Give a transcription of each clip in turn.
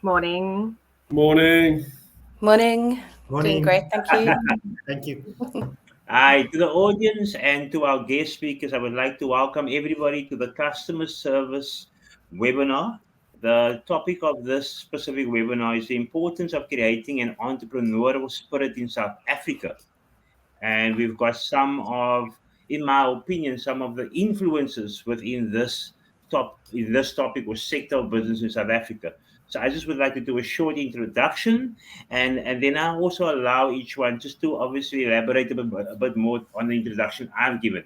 Morning. Morning. Morning. Doing Morning. great, thank you. Thank you. Hi, to the audience and to our guest speakers, I would like to welcome everybody to the customer service webinar. The topic of this specific webinar is the importance of creating an entrepreneurial spirit in South Africa. And we've got in my opinion, some of the influences within this topic or sector of business in South Africa. So I just would like to do a short introduction, and then I also allow each one just to obviously elaborate a bit more on the introduction I've given.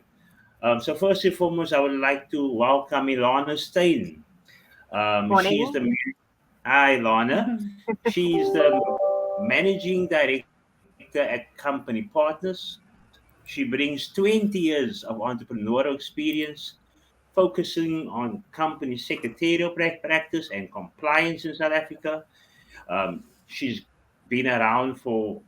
So first and foremost, I would like to welcome Ilana Stein. She is Morning. Hi, Ilana. She is the managing director at Company Partners. She brings 20 years of entrepreneurial experience, focusing on company secretarial practice and compliance in South Africa. She's been around for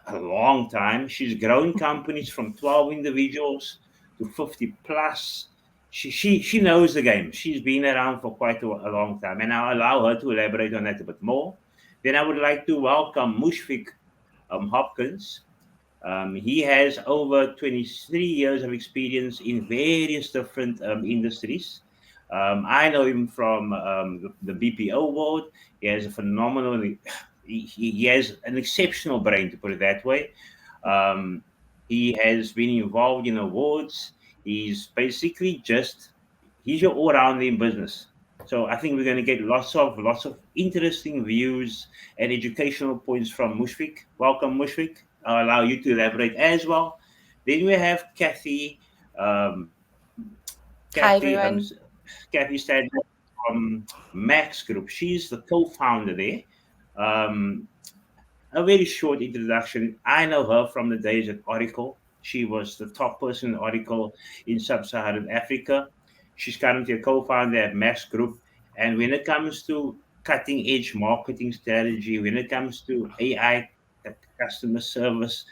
a long time. She's grown companies from 12 individuals to 50 plus. She knows the game. She's been around for quite a long time, and I'll allow her to elaborate on that a bit more. Then I would like to welcome Mushfiq Hopkins. He has over 23 years of experience in various different industries. I know him from the BPO world. He has a phenomenal, he has an exceptional brain, to put it that way. Um, he has been involved in awards. He's basically he's your all-rounder in business. So I think we're going to get lots of interesting views and educational points from Mushfiq. Welcome, Mushfiq. I'll allow you to elaborate as well. Then we have Kathy, um, Hi, Kathy, everyone. Kathy Stadler from Max Group. She's the co-founder there. Um, a very short introduction. I know her from the days at Oracle. She was the top person at Oracle in sub-Saharan Africa. She's currently a co-founder at Max Group. And when it comes to cutting-edge marketing strategy, when it comes to AI, customer service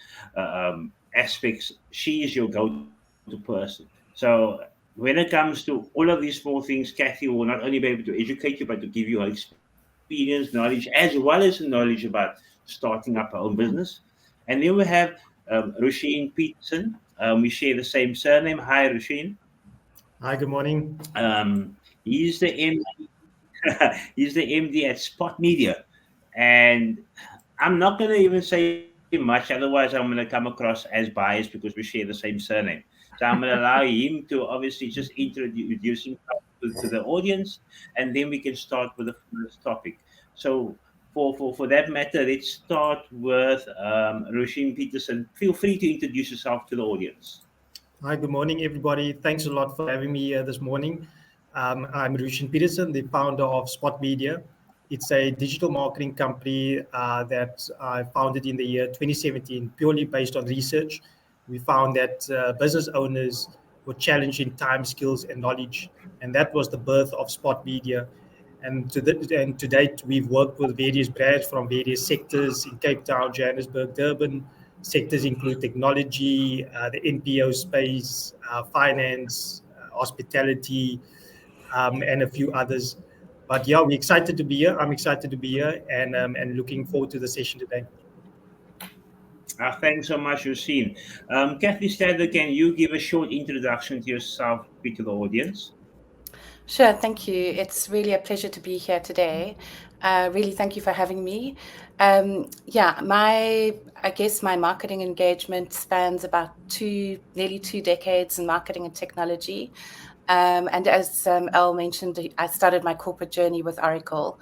aspects, she is your go-to person. So when it comes to all of these small things, Kathy will not only be able to educate you, but to give you her experience, knowledge, as well as the knowledge about starting up her own business. And then we have Rushin Peterson. We share the same surname. Hi, Rushin. Hi, good morning. He's the MD. He's the MD at Spot Media, and I'm not going to even say much. Otherwise, I'm going to come across as biased because we share the same surname. So I'm going to allow him to obviously just introduce himself to the audience, and then we can start with the first topic. So for that matter, let's start with Rushin Peterson. Feel free to introduce yourself to the audience. Hi, good morning, everybody. Thanks a lot for having me here this morning. I'm Rushin Peterson, the founder of Spot Media. It's a digital marketing company that I founded in the year 2017, purely based on research. We found that business owners were challenged in time, skills, and knowledge, and that was the birth of Spot Media. And to date, we've worked with various brands from various sectors in Cape Town, Johannesburg, Durban. Sectors include technology, the NPO space, finance, hospitality, and a few others. But yeah, we're excited to be here. I'm excited to be here, and looking forward to the session today. Thanks so much, Yusin. Kathy Stadler, can you give a short introduction to yourself to the audience? Sure, thank you. It's really a pleasure to be here today. Really, thank you for having me. I guess my marketing engagement spans about nearly 2 decades in marketing and technology. And as Elle mentioned, I started my corporate journey with Oracle,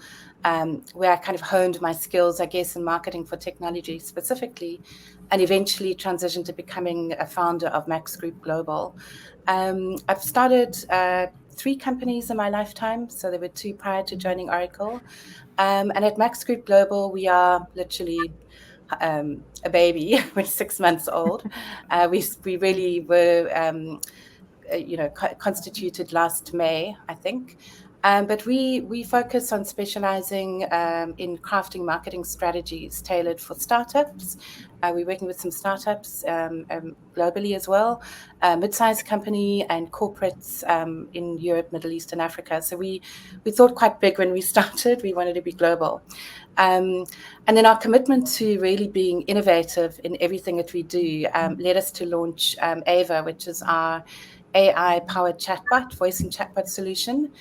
where I kind of honed my skills, I guess, in marketing for technology specifically, and eventually transitioned to becoming a founder of Max Group Global. I've started 3 companies in my lifetime, so there were 2 prior to joining Oracle. And at Max Group Global, we are literally a baby. We're 6 months old. We really were constituted last May, I think. But we focus on specializing in crafting marketing strategies tailored for startups. We're working with some startups globally as well, mid-sized company and corporates in Europe, Middle East, and Africa. So we thought quite big when we started. We wanted to be global. And then our commitment to really being innovative in everything that we do led us to launch Ava, which is our AI-powered chatbot, voice and chatbot solution.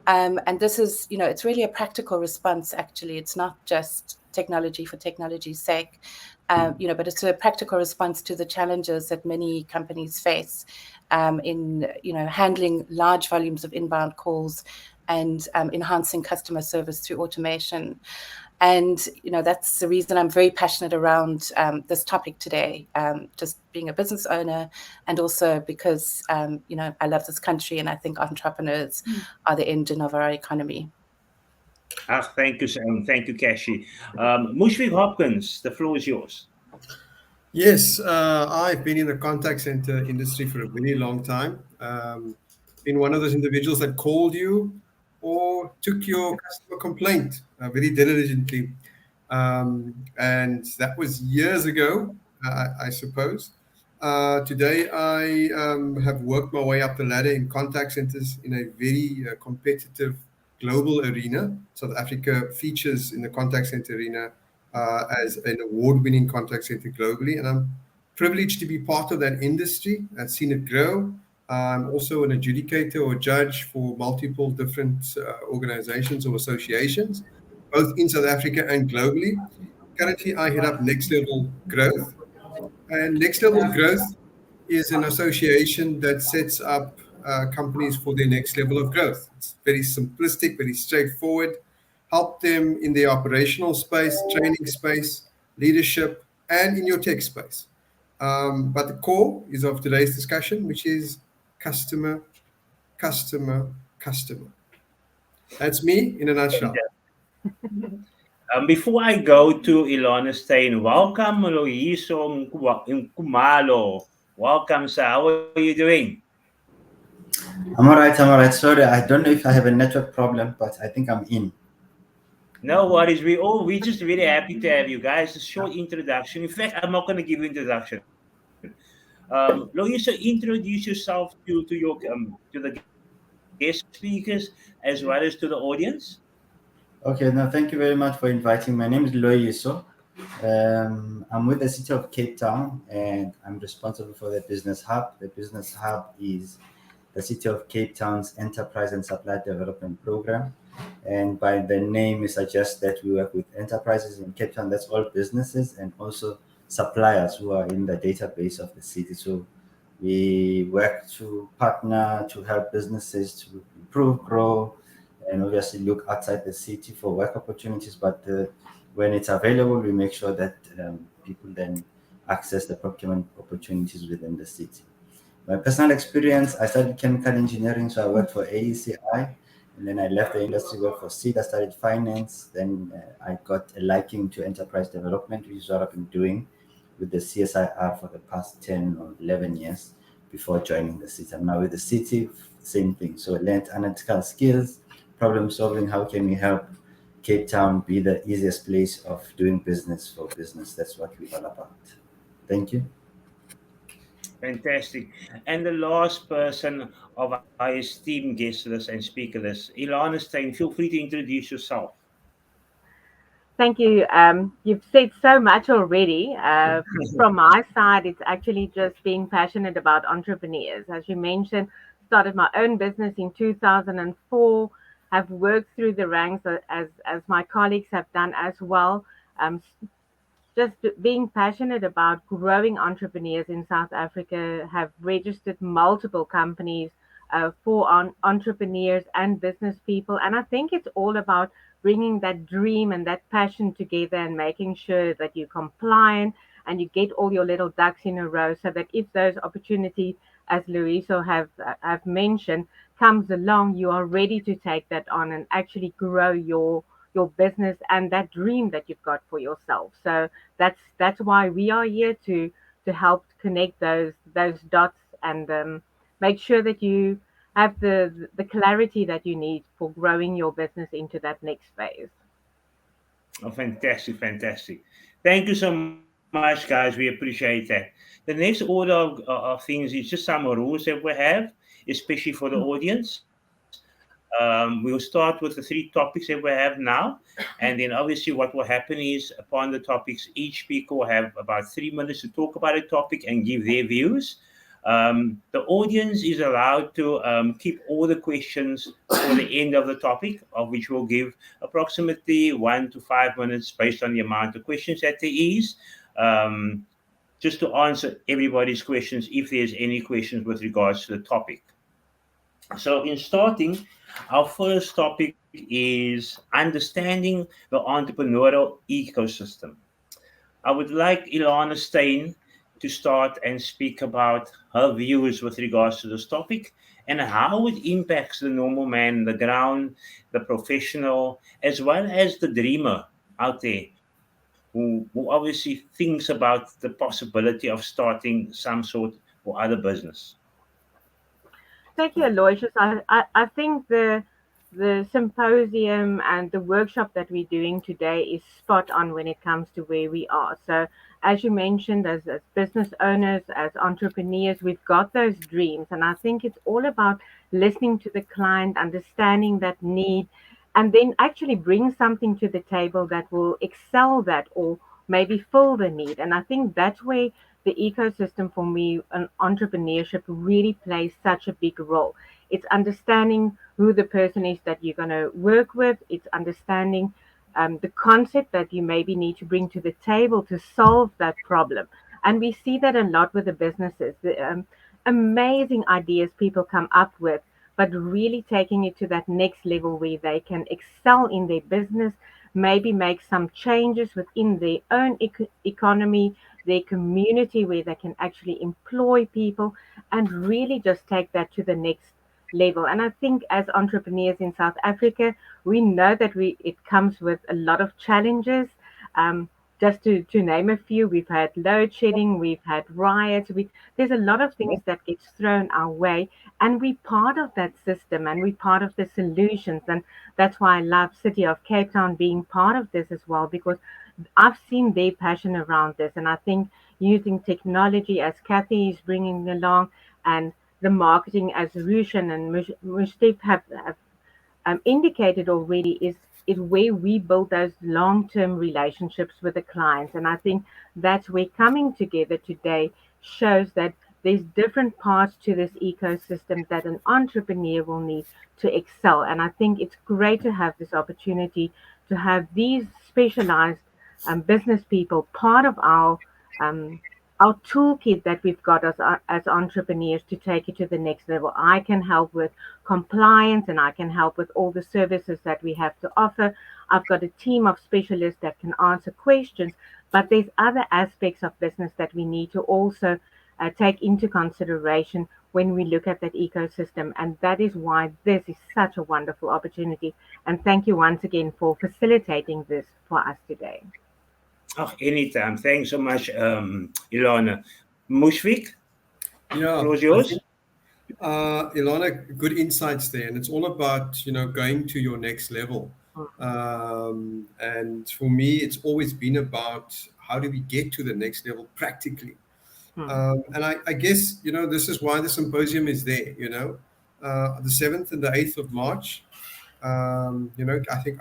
And this is, it's really a practical response, actually. It's not just technology for technology's sake, but it's a practical response to the challenges that many companies face in, handling large volumes of inbound calls and enhancing customer service through automation. And, that's the reason I'm very passionate around this topic today, just being a business owner, and also because, I love this country and I think entrepreneurs are the engine of our economy. Thank you, Sam. Thank you, Kashi. Mushfiq Hopkins, the floor is yours. Yes, I've been in the contact center industry for a very long time. Been one of those individuals that called you or took your customer complaint very diligently. And that was years ago, I suppose. Today, I have worked my way up the ladder in contact centers in a very competitive global arena. South Africa features in the contact center arena as an award-winning contact center globally, and I'm privileged to be part of that industry. I've seen it grow. I'm also an adjudicator or judge for multiple different organizations or associations, both in South Africa and globally. Currently, I head up Next Level Growth, and Next Level Growth is an association that sets up companies for their next level of growth. It's very simplistic, very straightforward. Help them in their operational space, training space, leadership, and in your tech space. But the core is of today's discussion, which is customer, customer, customer. That's me in a nutshell. Before I go to Ilona Stein, welcome Loiso Kumalo. Welcome, sir. How are you doing? I'm all right. I'm all right. Sorry, I don't know if I have a network problem, but I think I'm in. No worries. We're just really happy to have you guys. A short introduction. In fact, I'm not going to give you introduction. Loiso, introduce yourself to the guest speakers as well as to the audience. Okay. No, thank you very much for inviting. My name is Loyiso. I'm with the City of Cape Town, and I'm responsible for the Business Hub. The Business Hub is the City of Cape Town's Enterprise and Supply Development Program. And by the name, it suggests that we work with enterprises in Cape Town, that's all businesses, and also suppliers who are in the database of the city. So we work to partner to help businesses to improve, grow, and obviously look outside the city for work opportunities. But when it's available, we make sure that people then access the procurement opportunities within the city. My personal experience, I studied chemical engineering, so I worked for AECI, and then I left the industry, worked for SEED. I studied finance, then I got a liking to enterprise development, which is what I've been doing with the CSIR for the past 10 or 11 years before joining the city. I'm now with the city, same thing. So I learned analytical skills, problem solving, how can we help Cape Town be the easiest place of doing business for business. That's what we're all about. Thank you. Fantastic. And the last person of our esteemed guest list and speaker list, Ilana Stein, feel free to introduce yourself. Thank you. You've said so much already. From my side, it's actually just being passionate about entrepreneurs. As you mentioned, started my own business in 2004. Have worked through the ranks as my colleagues have done as well. Um, just being passionate about growing entrepreneurs in South Africa, have registered multiple companies for entrepreneurs and business people. And I think it's all about bringing that dream and that passion together and making sure that you're compliant and you get all your little ducks in a row so that if those opportunities, as Louiso have mentioned, comes along, you are ready to take that on and actually grow your business and that dream that you've got for yourself. So that's why we are here to help connect those dots and make sure that you have the clarity that you need for growing your business into that next phase. Oh, fantastic, fantastic. Thank you so much, guys. We appreciate that. The next order of things is just some rules that we have, especially for the audience. We'll start with the three topics that we have now. And then obviously what will happen is upon the topics, each speaker will have about 3 minutes to talk about a topic and give their views. The audience is allowed to keep all the questions for the end of the topic, of which we'll give approximately 1 to 5 minutes based on the amount of questions that there is, just to answer everybody's questions if there's any questions with regards to the topic. So, in starting, our first topic is understanding the entrepreneurial ecosystem. I would like Ilana Stein to start and speak about her views with regards to this topic and how it impacts the normal man, the ground, the professional, as well as the dreamer out there who obviously thinks about the possibility of starting some sort or other business. Thank you, Aloysius. I think the symposium and the workshop that we're doing today is spot on when it comes to where we are. So, as you mentioned, as business owners, as entrepreneurs, we've got those dreams. And I think it's all about listening to the client, understanding that need, and then actually bring something to the table that will excel that or maybe fill the need. And I think that's where the ecosystem for me and entrepreneurship really plays such a big role. It's understanding who the person is that you're going to work with. It's understanding the concept that you maybe need to bring to the table to solve that problem. And we see that a lot with the businesses. The amazing ideas people come up with, but really taking it to that next level where they can excel in their business, maybe make some changes within their own economy, their community, where they can actually employ people and really just take that to the next level. And I think as entrepreneurs in South Africa, we know that it comes with a lot of challenges. Um, just to name a few, we've had load shedding, we've had riots, there's a lot of things that gets thrown our way, and we're part of that system and we're part of the solutions. And that's why I love City of Cape Town being part of this as well, because I've seen their passion around this. And I think using technology, as Kathy is bringing along, and the marketing, as Rushan and Mushfiq have indicated already, is where we build those long-term relationships with the clients. And I think that's where coming together today shows that there's different parts to this ecosystem that an entrepreneur will need to excel. And I think it's great to have this opportunity to have these specialized business people part of um, our toolkit that we've got as entrepreneurs to take it to the next level. I can help with compliance and I can help with all the services that we have to offer. I've got a team of specialists that can answer questions, but there's other aspects of business that we need to also take into consideration when we look at that ecosystem. And that is why this is such a wonderful opportunity. And thank you once again for facilitating this for us today. Oh, anytime. Thanks so much, Ilana. Mushfiq, Yeah, floor is I yours. think Ilana, good insights there, and it's all about going to your next level. And for me, it's always been about how do we get to the next level practically. And I guess this is why the symposium is there. The 7th and the 8th of March. I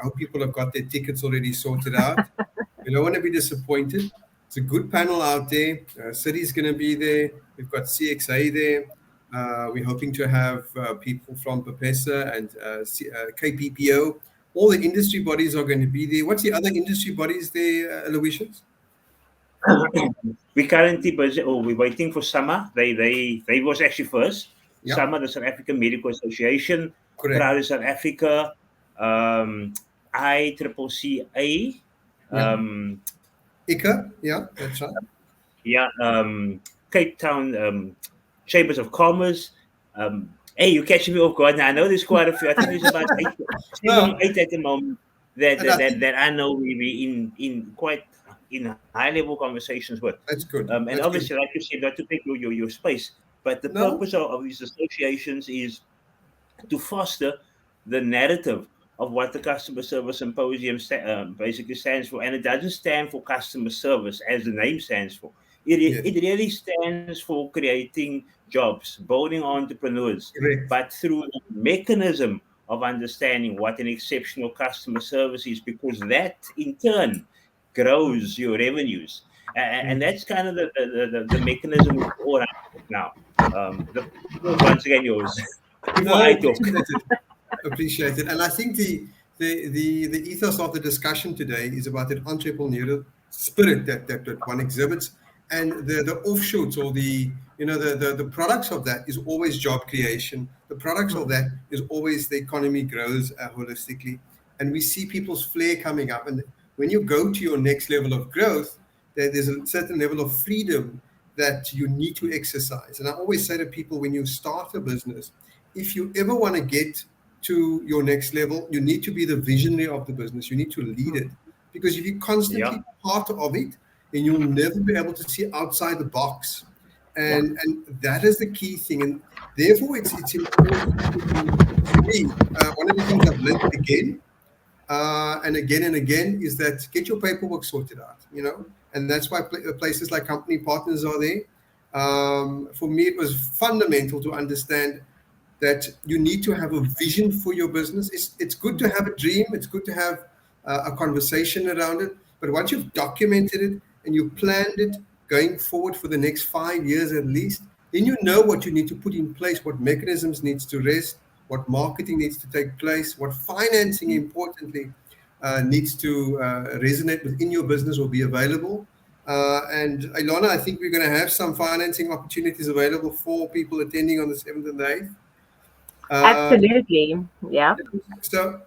hope people have got their tickets already sorted out. You don't want to be disappointed. It's a good panel out there. City's going to be there. We've got CXA there. We're hoping to have people from PEPESA and KPPO. All the industry bodies are going to be there. What's the other industry bodies there, Aloysius? We currently busy. Oh, we're waiting for SAMA. They was actually first. Yeah. SAMA, the South African Medical Association. Correct. Proud of South Africa. ICCCA. ICA, yeah, that's right. Yeah. Cape Town Chambers of Commerce. Hey, you catching me off guard now. I know there's quite a few. I think there's about 8 at the moment that I know we in quite in high level conversations with. That's good. And That's obviously, good. like you said, not to take your space, but the purpose of these associations is to foster the narrative of what the Customer Service Symposium basically stands for. And it doesn't stand for customer service, as the name stands for. Yes, It really stands for creating jobs, building entrepreneurs, correct. but through the mechanism of understanding what an exceptional customer service is, because that in turn grows your revenues. And Mm. that's kind of the mechanism it's all around now. The floor is once again yours before No, I talk. appreciate it. Appreciate it. And I think the ethos of the discussion today is about that entrepreneurial spirit that one exhibits, and the offshoots, or the the products of that is always job creation. The products of that is always the economy grows holistically, and we see people's flair coming up. And when you go to your next level of growth, there's a certain level of freedom that you need to exercise. And I always say to people, when you start a business, if you ever want to get to your next level, you need to be the visionary of the business. You need to lead it. Because if you're Yeah, constantly part of it, then you'll never be able to see outside the box. yeah, And that is the key thing. And therefore, it's important for me. One of the things I've learned and again is that get your paperwork sorted out, and that's why places like company partners are there. For me, it was fundamental to understand that you need to have a vision for your business. It's good to have a dream, it's good to have a conversation around it, but once you've documented it and you planned it going forward for the next 5 years at least, then you know what you need to put in place, what mechanisms needs to rest, what marketing needs to take place, what financing, importantly, needs to resonate within your business or be available. And Ilona, I think we're going to have some financing opportunities available for people attending on the 7th and the 8th. Absolutely. Yeah. So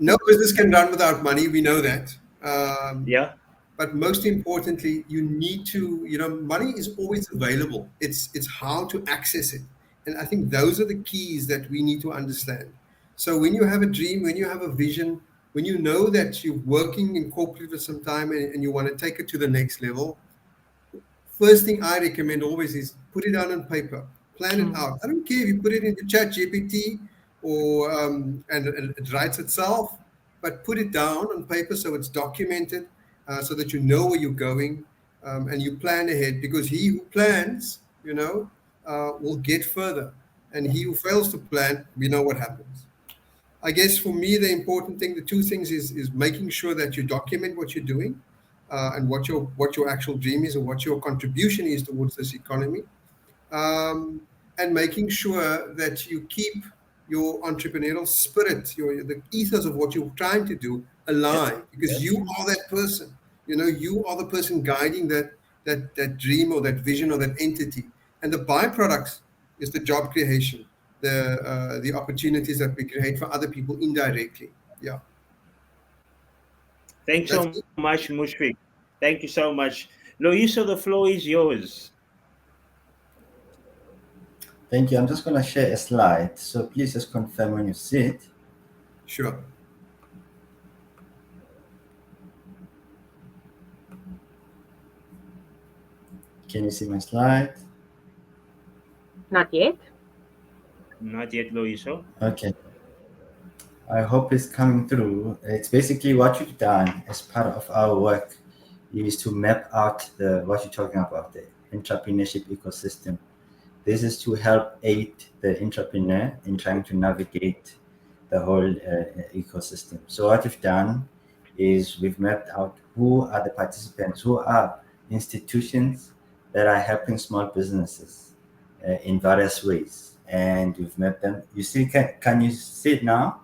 no business can run without money. We know that. yeah. But most importantly, you need to, money is always available. It's how to access it. And I think those are the keys that we need to understand. So when you have a dream, when you have a vision, when you know that you're working in corporate for some time, and you want to take it to the next level, first thing I recommend always is put it down on paper, plan it out. I don't care if you put it into Chat GPT, or and it writes itself, but put it down on paper so it's documented, so that you know where you're going, and you plan ahead. Because he who plans, will get further, and he who fails to plan, we know what happens. I guess for me, the important thing, the two things is making sure that you document what you're doing, and what your actual dream is, and what your contribution is towards this economy, um, and making sure that you keep your entrepreneurial spirit, the ethos of what you're trying to do alive, because Yes. you are that person. You are the person guiding that dream or that vision or that entity, and the byproducts is the job creation, the opportunities that we create for other people indirectly. Yeah, Thanks that's so it. much, Mushfiq. Thank you so much. Loiso, the floor is yours. Thank you. I'm just going to share a slide. So please just confirm when you see it. Sure. Can you see my slide? Not yet. Not yet, Loiso. Okay. I hope it's coming through. It's basically what we've done as part of our work is to map out what you're talking about, the entrepreneurship ecosystem. This is to help aid the entrepreneur in trying to navigate the whole ecosystem. So what we've done is we've mapped out who are the participants, who are institutions that are helping small businesses in various ways, and we've mapped them. You see, can you see it now?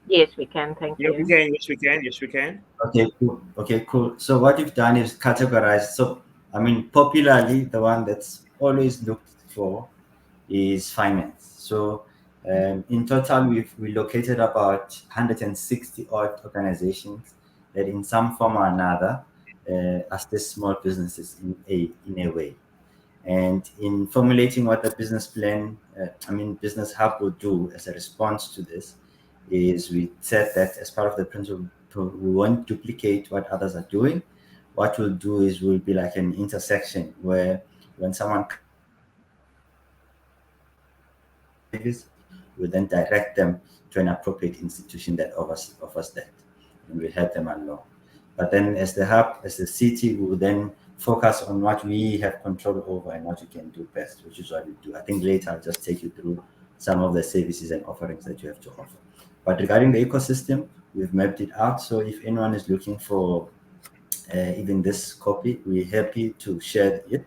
Yes, we can. Thank Yeah, we you. can. Yes, we can. Yes, we can. Okay, cool. Okay, cool. So what you've done is categorized. So I mean, popularly, the one that's always looked for is finance. So in total, we located about 160 odd organizations that, in some form or another, assist small businesses in a way. And in formulating what the business plan, Business Hub will do as a response to this, is we said that as part of the principle, we won't duplicate what others are doing. What we'll do is we'll be like an intersection where when someone this, we then direct them to an appropriate institution that offers that, and we help them along. But then as the hub, as the city, we will then focus on what we have control over and what we can do best, which is what we do. I think later I'll just take you through some of the services and offerings that you have to offer. But regarding the ecosystem, we've mapped it out. So if anyone is looking for even this copy, we're happy to share it.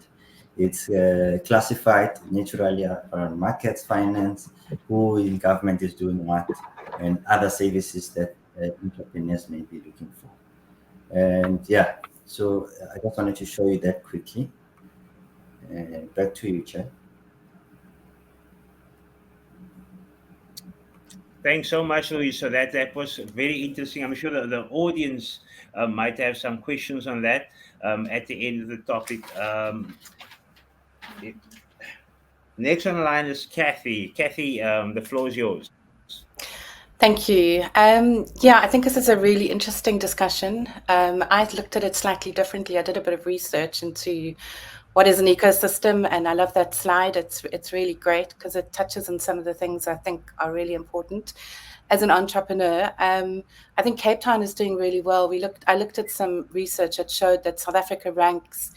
It's classified naturally around markets, finance, who in government is doing what, and other services that entrepreneurs may be looking for. And yeah, so I just wanted to show you that quickly. Back to you, Chair. Thanks so much, Louis. So that was very interesting. I'm sure the audience might have some questions on that at the end of the topic. Next on the line is Kathy. Kathy, the floor is yours. Thank you. Yeah, I think this is a really interesting discussion. I looked at it slightly differently. I did a bit of research into what is an ecosystem, and I love that slide. It's really great because it touches on some of the things I think are really important. As an entrepreneur, I think Cape Town is doing really well. I looked at some research that showed that South Africa ranks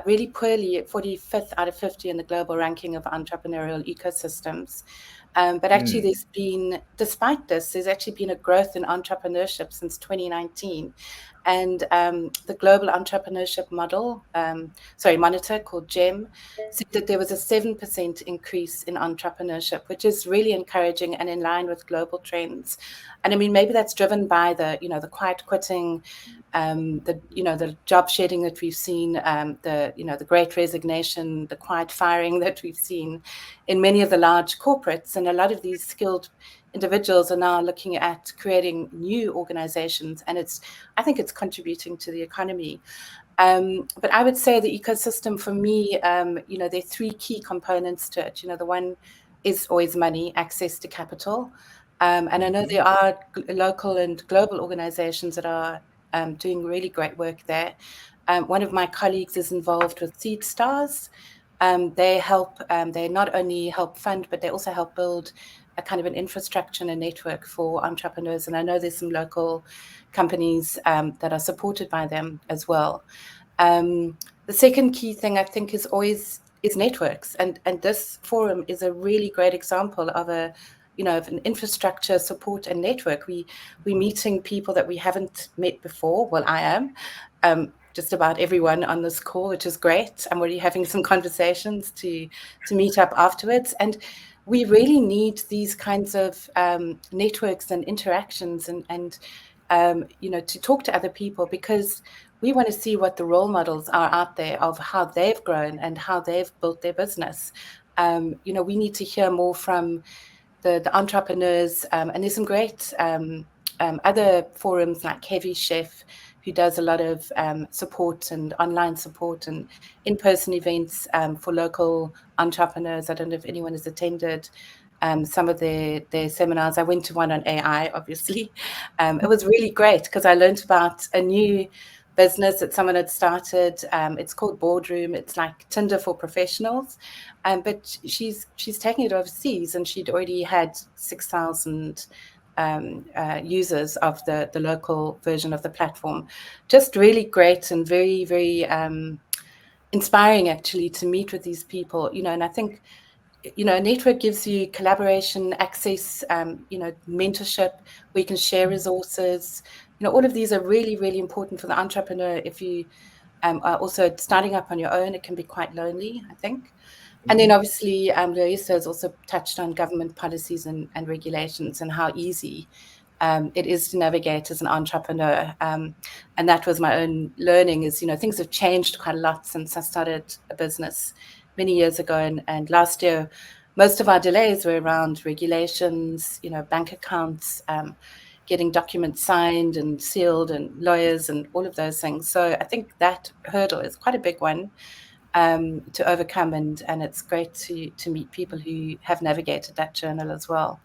really poorly at 45th out of 50 in the global ranking of entrepreneurial ecosystems. But actually, despite this, there's actually been a growth in entrepreneurship since 2019. And the Global Entrepreneurship Monitor called GEM said that there was a 7% increase in entrepreneurship, which is really encouraging and in line with global trends. And I mean, maybe that's driven by the quiet quitting, the job shedding that we've seen, the great resignation, the quiet firing that we've seen in many of the large corporates. And a lot of these skilled individuals are now looking at creating new organizations, and I think it's contributing to the economy. But I would say the ecosystem for me, there are three key components to it. The one is always money, access to capital. And I know there are local and global organizations that are doing really great work there. One of my colleagues is involved with Seed Stars. They not only help fund, but they also help build a kind of an infrastructure and a network for entrepreneurs. And I know there's some local companies that are supported by them as well. The second key thing I think is networks. And this forum is a really great example of of an infrastructure support and network. We're meeting people that we haven't met before. Well, I am. Just about everyone on this call, which is great. I'm already having some conversations to meet up afterwards. And we really need these kinds of networks and interactions and to talk to other people, because we want to see what the role models are out there of how they've grown and how they've built their business. We need to hear more from the entrepreneurs, and there's some great other forums like Heavy Chef, who does a lot of support and online support and in-person events for local entrepreneurs. I don't know if anyone has attended some of their seminars. I went to one on AI, obviously. It was really great because I learned about a new business that someone had started. It's called Boardroom. It's like Tinder for professionals. But she's taking it overseas, and she'd already had 6,000 users of the local version of the platform. Just really great and very, very inspiring, actually, to meet with these people. And I think, a network gives you collaboration, access, mentorship, where you can share resources. All of these are really, really important for the entrepreneur. If you are also starting up on your own, it can be quite lonely, I think. And then obviously, Loisa has also touched on government policies and regulations and how easy it is to navigate as an entrepreneur. And that was my own learning is, things have changed quite a lot since I started a business many years ago. And last year, most of our delays were around regulations, bank accounts, getting documents signed and sealed, and lawyers and all of those things. So I think that hurdle is quite a big one to overcome, and it's great to meet people who have navigated that journey as well.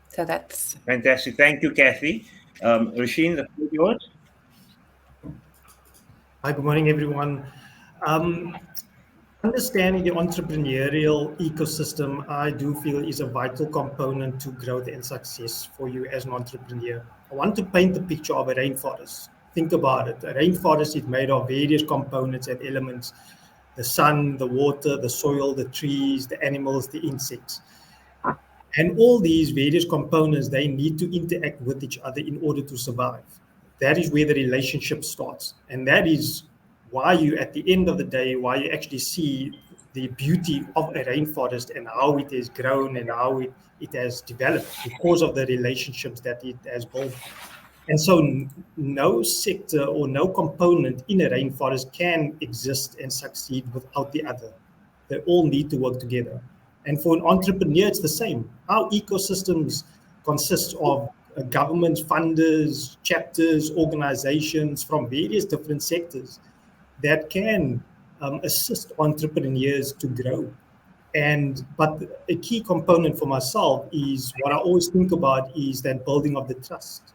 So that's fantastic. Thank you, Kathy. Rasheen, the floor is yours. Hi, good morning, everyone. Understanding the entrepreneurial ecosystem, I do feel, is a vital component to growth and success for you as an entrepreneur. I want to paint the picture of a rainforest. Think about it. A rainforest is made of various components and elements: the sun, the water, the soil, the trees, the animals, the insects. And all these various components, they need to interact with each other in order to survive. That is where the relationship starts. And that is why you, at the end of the day, why you actually see the beauty of a rainforest and how it has grown and how it has developed because of the relationships that it has built. And so no sector or no component in a rainforest can exist and succeed without the other. They all need to work together. And for an entrepreneur, it's the same. Our ecosystems consist of government funders, chapters, organizations from various different sectors that can assist entrepreneurs to grow. But a key component for myself is what I always think about is that building of the trust,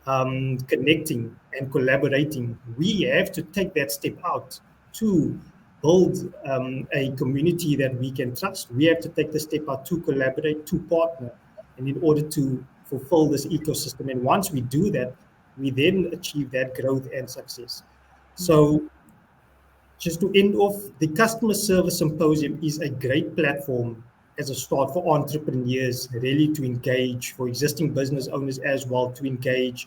connecting and collaborating. We have to take that step out to build a community that we can trust. We have to take the step out to collaborate, to partner, and in order to fulfill this ecosystem. And once we do that, we then achieve that growth and success. So just to end off, the Customer Service Symposium is a great platform as a start for entrepreneurs really to engage, for existing business owners as well to engage,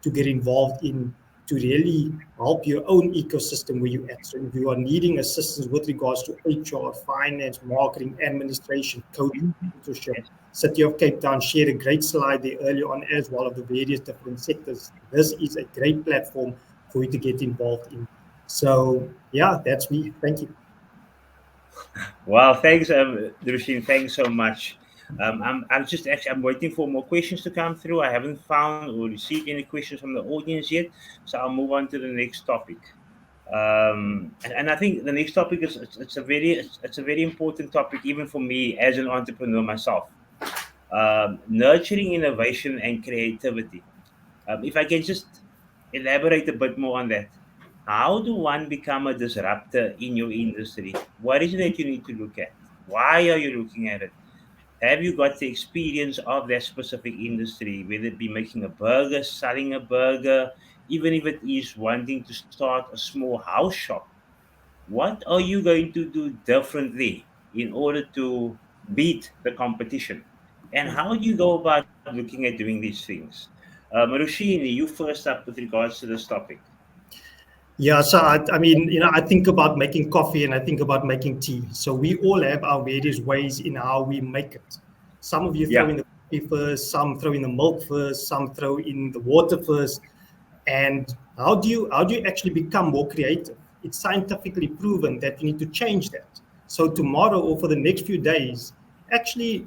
to get involved in, to really help your own ecosystem where you're at. So if you are needing assistance with regards to HR, finance, marketing, administration, coaching, mentorship, City of Cape Town shared a great slide there earlier on as well of the various different sectors. This is a great platform for you to get involved in. So yeah, that's me. Thank you. Wow, thanks, Rushin. Thanks so much. I'm waiting for more questions to come through. I haven't found or received any questions from the audience yet, so I'll move on to the next topic. And I think the next topic is it's a very important topic even for me as an entrepreneur myself. Nurturing innovation and creativity. If I can just elaborate a bit more on that. How do one become a disruptor in your industry? What is it that you need to look at? Why are you looking at it? Have you got the experience of that specific industry, whether it be making a burger, selling a burger, even if it is wanting to start a small house shop? What are you going to do differently in order to beat the competition? And how do you go about looking at doing these things? Rushini, you first up with regards to this topic. Yeah, so I mean, I think about making coffee and I think about making tea. So we all have our various ways in how we make it. Some of you throw in the coffee first, some throw in the milk first, some throw in the water first. And how do you actually become more creative? It's scientifically proven that you need to change that. So tomorrow or for the next few days, actually,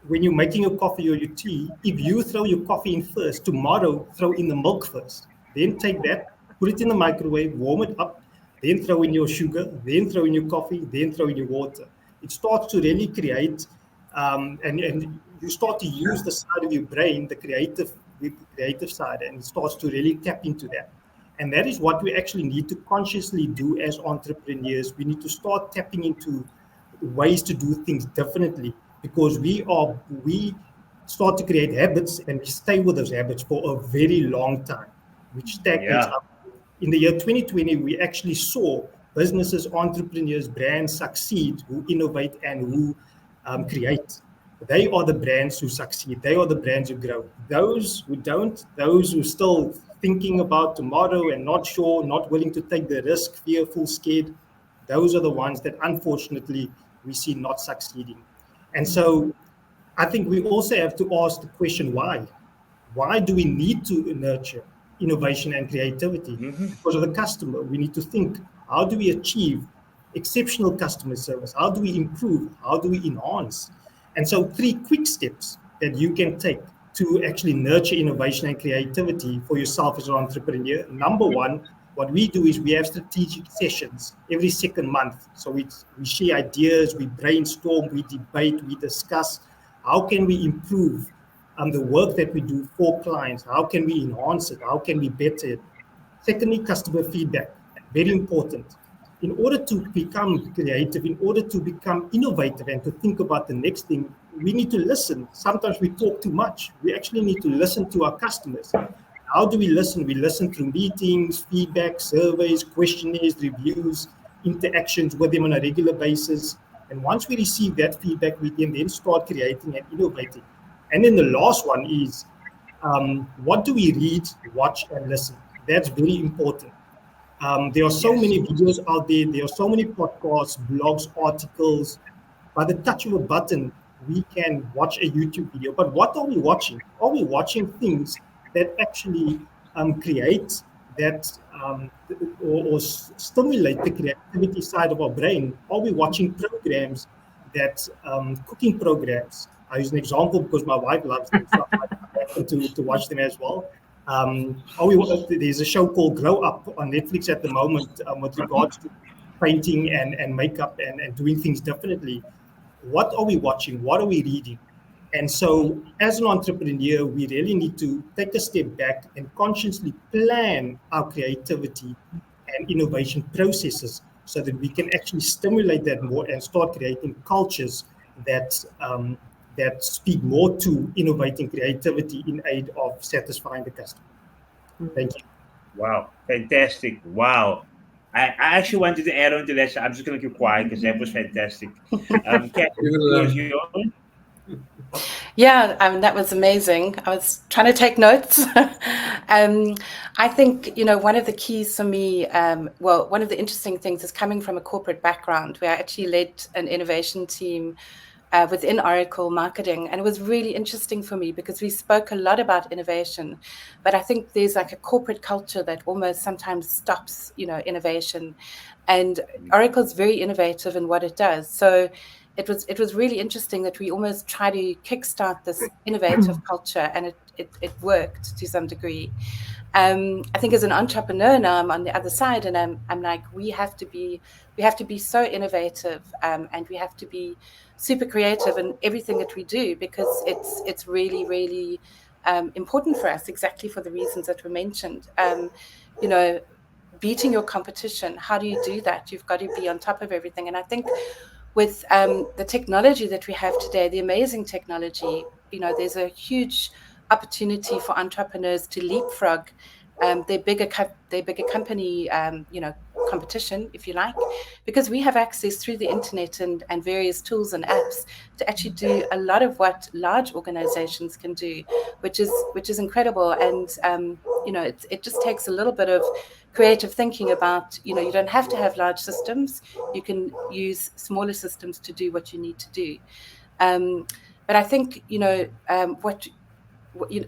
when you're making your coffee or your tea, if you throw your coffee in first, tomorrow throw in the milk first. Then take that, put it in the microwave, warm it up, then throw in your sugar, then throw in your coffee, then throw in your water. It starts to really create, and you start to use the side of your brain, the creative side, and it starts to really tap into that. And that is what we actually need to consciously do as entrepreneurs. We need to start tapping into ways to do things differently because we start to create habits and we stay with those habits for a very long time, which stagnates up. In the year 2020, we actually saw businesses, entrepreneurs, brands succeed who innovate and who create. They are the brands who succeed. They are the brands who grow. Those who don't, those who are still thinking about tomorrow and not sure, not willing to take the risk, fearful, scared, those are the ones that unfortunately we see not succeeding. And so I think we also have to ask the question, why? Why do we need to nurture innovation and creativity? Because of the customer. We need to think, how do we achieve exceptional customer service? How do we improve? How do we enhance? And so 3 quick steps that you can take to actually nurture innovation and creativity for yourself as an entrepreneur. Number 1, what we do is we have strategic sessions every second month. So we share ideas, we brainstorm, we debate, we discuss how can we improve the work that we do for clients, how can we enhance it, how can we better it. Secondly, customer feedback, very important. in order to become creative, in order to become innovative and to think about the next thing, we need to listen. Sometimes we talk too much. We actually need to listen to our customers. How do we listen? We listen through meetings, feedback, surveys, questionnaires, reviews, interactions with them on a regular basis. And once we receive that feedback, we can then start creating and innovating. And then the last one is, what do we read, watch, and listen? That's very important. There are so many videos out there. There are so many podcasts, blogs, articles. By the touch of a button, we can watch a YouTube video. But what are we watching? Are we watching things that actually create that or stimulate the creativity side of our brain? Are we watching programs that cooking programs? I use an example because my wife loves them, so I happen to watch them as well. There's a show called Grow Up on Netflix at the moment with regards to painting and makeup and doing things differently. What are we watching? What are we reading? And so, as an entrepreneur, we really need to take a step back and consciously plan our creativity and innovation processes so that we can actually stimulate that more and start creating cultures that that speak more to innovating creativity in aid of satisfying the customer. Thank you. Wow, fantastic. Wow. I actually wanted to add on to that, so I'm just going to keep quiet because that was fantastic. Kat, the floor is yours. Yeah, that was amazing. I was trying to take notes. I think, one of the keys for me, one of the interesting things is coming from a corporate background where I actually led an innovation team within Oracle marketing. And it was really interesting for me because we spoke a lot about innovation, but I think there's like a corporate culture that almost sometimes stops, innovation. And Oracle's very innovative in what it does. So it was really interesting that we almost try to kickstart this innovative culture, and it worked to some degree. I think as an entrepreneur now, I'm on the other side, and I'm like, we have to be so innovative, and we have to be super creative in everything that we do, because it's really, really important for us, exactly for the reasons that were mentioned. Beating your competition, how do you do that? You've got to be on top of everything. And I think with the technology that we have today, the amazing technology, there's a huge opportunity for entrepreneurs to leapfrog their bigger company, competition, if you like, because we have access through the internet and various tools and apps to actually do a lot of what large organizations can do, which is incredible. And it just takes a little bit of creative thinking about, you don't have to have large systems. You can use smaller systems to do what you need to do. But I think,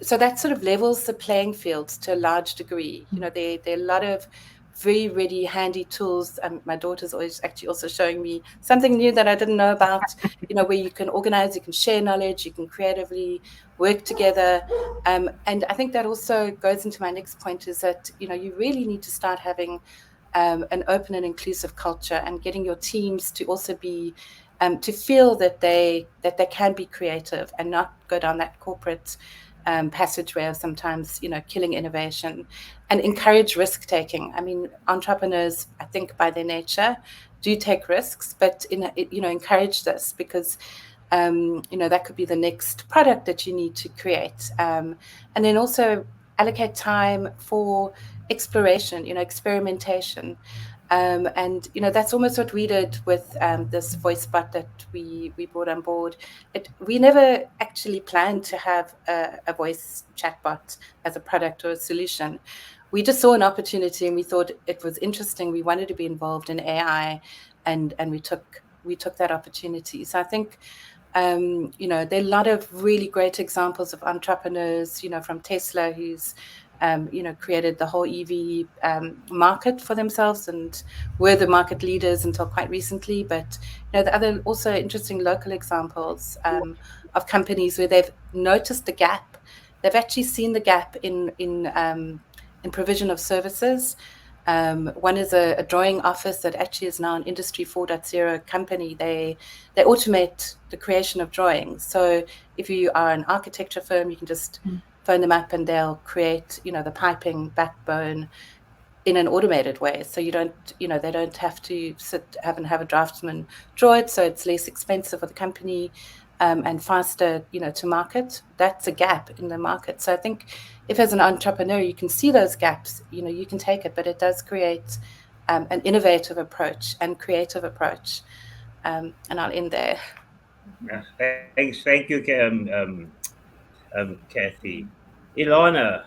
so that sort of levels the playing field to a large degree. There are a lot of very ready, handy tools. My daughter's always actually also showing me something new that I didn't know about, where you can organize, you can share knowledge, you can creatively work together. And I think that also goes into my next point, is that, you really need to start having an open and inclusive culture, and getting your teams to also be to feel that they can be creative and not go down that corporate passageway of sometimes, killing innovation, and encourage risk taking. I mean, entrepreneurs, I think by their nature, do take risks, but encourage this, because that could be the next product that you need to create, and then also allocate time for exploration, experimentation. And that's almost what we did with this voice bot that we brought on board. We never actually planned to have a voice chatbot as a product or a solution. We just saw an opportunity, and we thought it was interesting. We wanted to be involved in AI, and we took that opportunity. So I think there are a lot of really great examples of entrepreneurs, from Tesla, who's created the whole EV market for themselves, and were the market leaders until quite recently. But the other also interesting local examples of companies where they've noticed the gap. They've actually seen the gap in provision of services. One is a drawing office that actually is now an Industry 4.0 company. They automate the creation of drawings. So if you are an architecture firm, you can just phone them up and they'll create, the piping, backbone, in an automated way. So you don't, they don't have to have a draftsman draw it. So it's less expensive for the company, and faster, to market. That's a gap in the market. So I think if as an entrepreneur, you can see those gaps, you can take it, but it does create an innovative approach and creative approach. And I'll end there. Thanks. Thank you, Kathy. Ilona.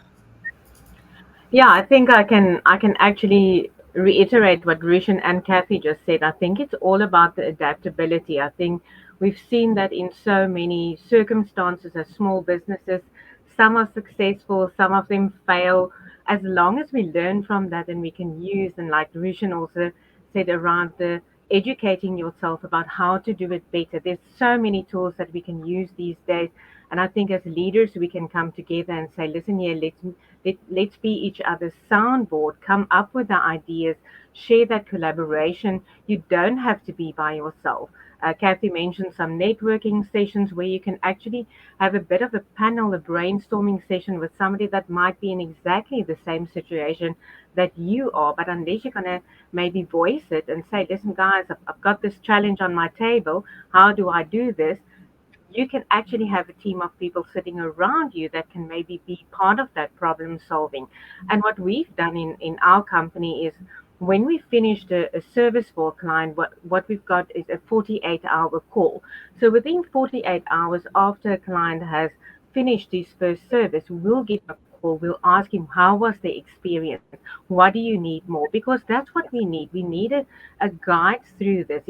Yeah, I think I can actually reiterate what Rishan and Kathy just said. I think it's all about the adaptability. I think we've seen that in so many circumstances as small businesses. Some are successful, some of them fail. As long as we learn from that and we can use, and like Rishan also said around the educating yourself about how to do it better. There's so many tools that we can use these days. And I think as leaders, we can come together and say, listen here, let's be each other's soundboard, come up with the ideas, share that collaboration. You don't have to be by yourself. Kathy mentioned some networking sessions where you can actually have a bit of a panel, a brainstorming session with somebody that might be in exactly the same situation that you are. But unless you're going to maybe voice it and say, listen, guys, I've got this challenge on my table. How do I do this? You can actually have a team of people sitting around you that can maybe be part of that problem solving. And what we've done in our company is when we finished a service for a client, what we've got is a 48-hour call. So within 48 hours after a client has finished his first service, we'll give a call. We'll ask him, how was the experience? What do you need more? Because that's what we need. We need a guide through this.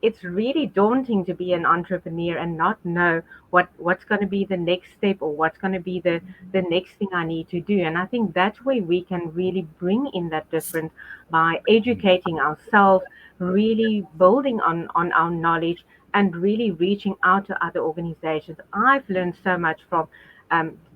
It's really daunting to be an entrepreneur and not know what's going to be the next step or what's going to be the next thing I need to do. And I think that's where we can really bring in that difference by educating ourselves, really building on our knowledge, and really reaching out to other organizations. I've learned so much from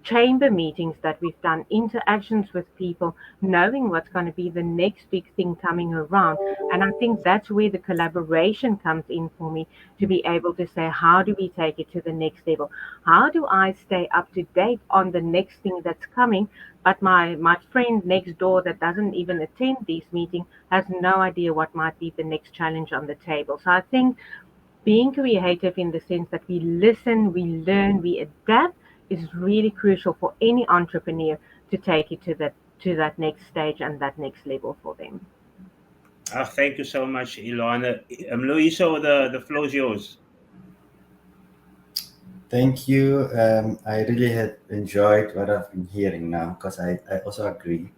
chamber meetings that we've done, interactions with people, knowing what's going to be the next big thing coming around. And I think that's where the collaboration comes in for me, to be able to say, how do we take it to the next level? How do I stay up to date on the next thing that's coming? But my friend next door that doesn't even attend these meetings has no idea what might be the next challenge on the table. So I think being creative in the sense that we listen, we learn, we adapt is really crucial for any entrepreneur to take it to that next stage and that next level for them. Thank you so much, Ilona. Luiso, the floor is yours. Thank you. I really had enjoyed what I've been hearing now, because I also agree.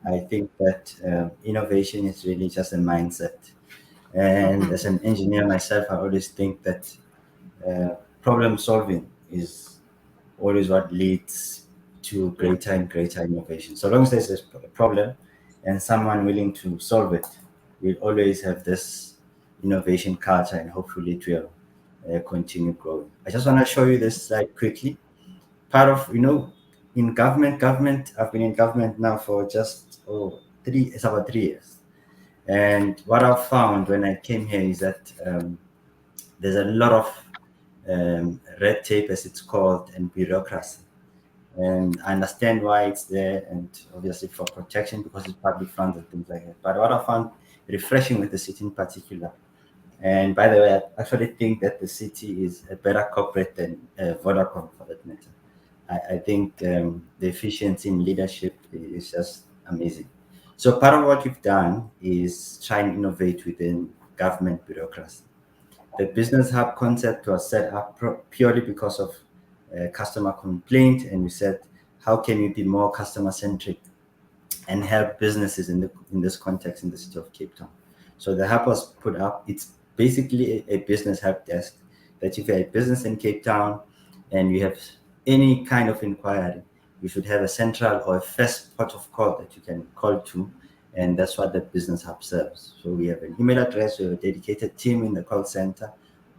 I think that innovation is really just a mindset. And as an engineer myself, I always think that problem solving is always what leads to greater and greater innovation. So long as there's a problem and someone willing to solve it, we'll always have this innovation culture, and hopefully it will continue growing. I just want to show you this slide quickly. Part of, in government, I've been in government now for just it's about 3 years. And what I've found when I came here is that there's a lot of red tape, as it's called, and bureaucracy. And I understand why it's there, and obviously for protection, because it's public funds and things like that. But what I found refreshing with the city in particular, and by the way, I actually think that the city is a better corporate than Vodacom, for that matter. I think the efficiency in leadership is just amazing. So part of what you've done is try and innovate within government bureaucracy. The business hub concept was set up purely because of customer complaint, and we said, how can we be more customer centric and help businesses in this context in the city of Cape Town? So the hub was put up. It's basically a business help desk that if you're a business in Cape Town and you have any kind of inquiry, you should have a central or a first port of call that you can call to, and that's what the business hub serves. So we have an email address, we have a dedicated team in the call center,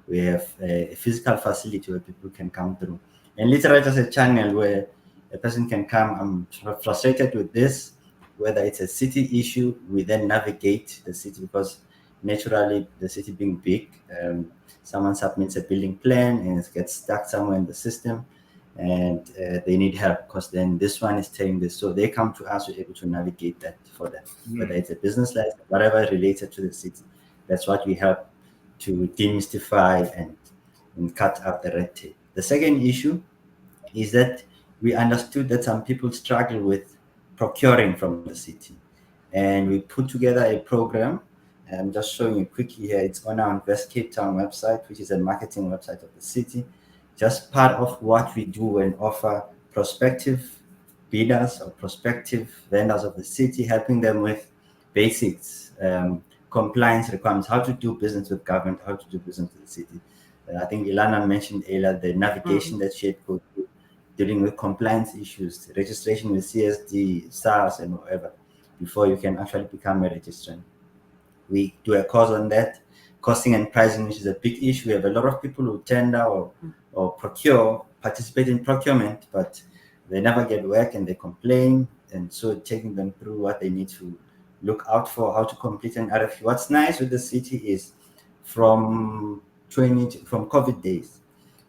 we have a physical facility where people can come through, and literally just a channel where a person can come. I'm frustrated with this, whether it's a city issue, we then navigate the city, because naturally the city being big, someone submits a building plan and it gets stuck somewhere in the system, and they need help, because then this one is telling this. So they come to us, we're able to navigate that for them, whether it's a business license, whatever related to the city. That's what we help to demystify and cut out the red tape. The second issue is that we understood that some people struggle with procuring from the city. And we put together a program. I'm just showing you quickly here. It's on our Invest Cape Town website, which is a marketing website of the city. Just part of what we do and offer prospective bidders or prospective vendors of the city, helping them with basics, compliance requirements, how to do business with government, how to do business with the city. I think Ilana mentioned earlier the navigation that she had go through, dealing with compliance issues, registration with CSD, SARS, and whatever, before you can actually become a registrant. We do a course on that. Costing and pricing, which is a big issue. We have a lot of people who tender or procure, participate in procurement, but they never get work and they complain. And so taking them through what they need to look out for, how to complete an RFQ. What's nice with the city is from COVID days,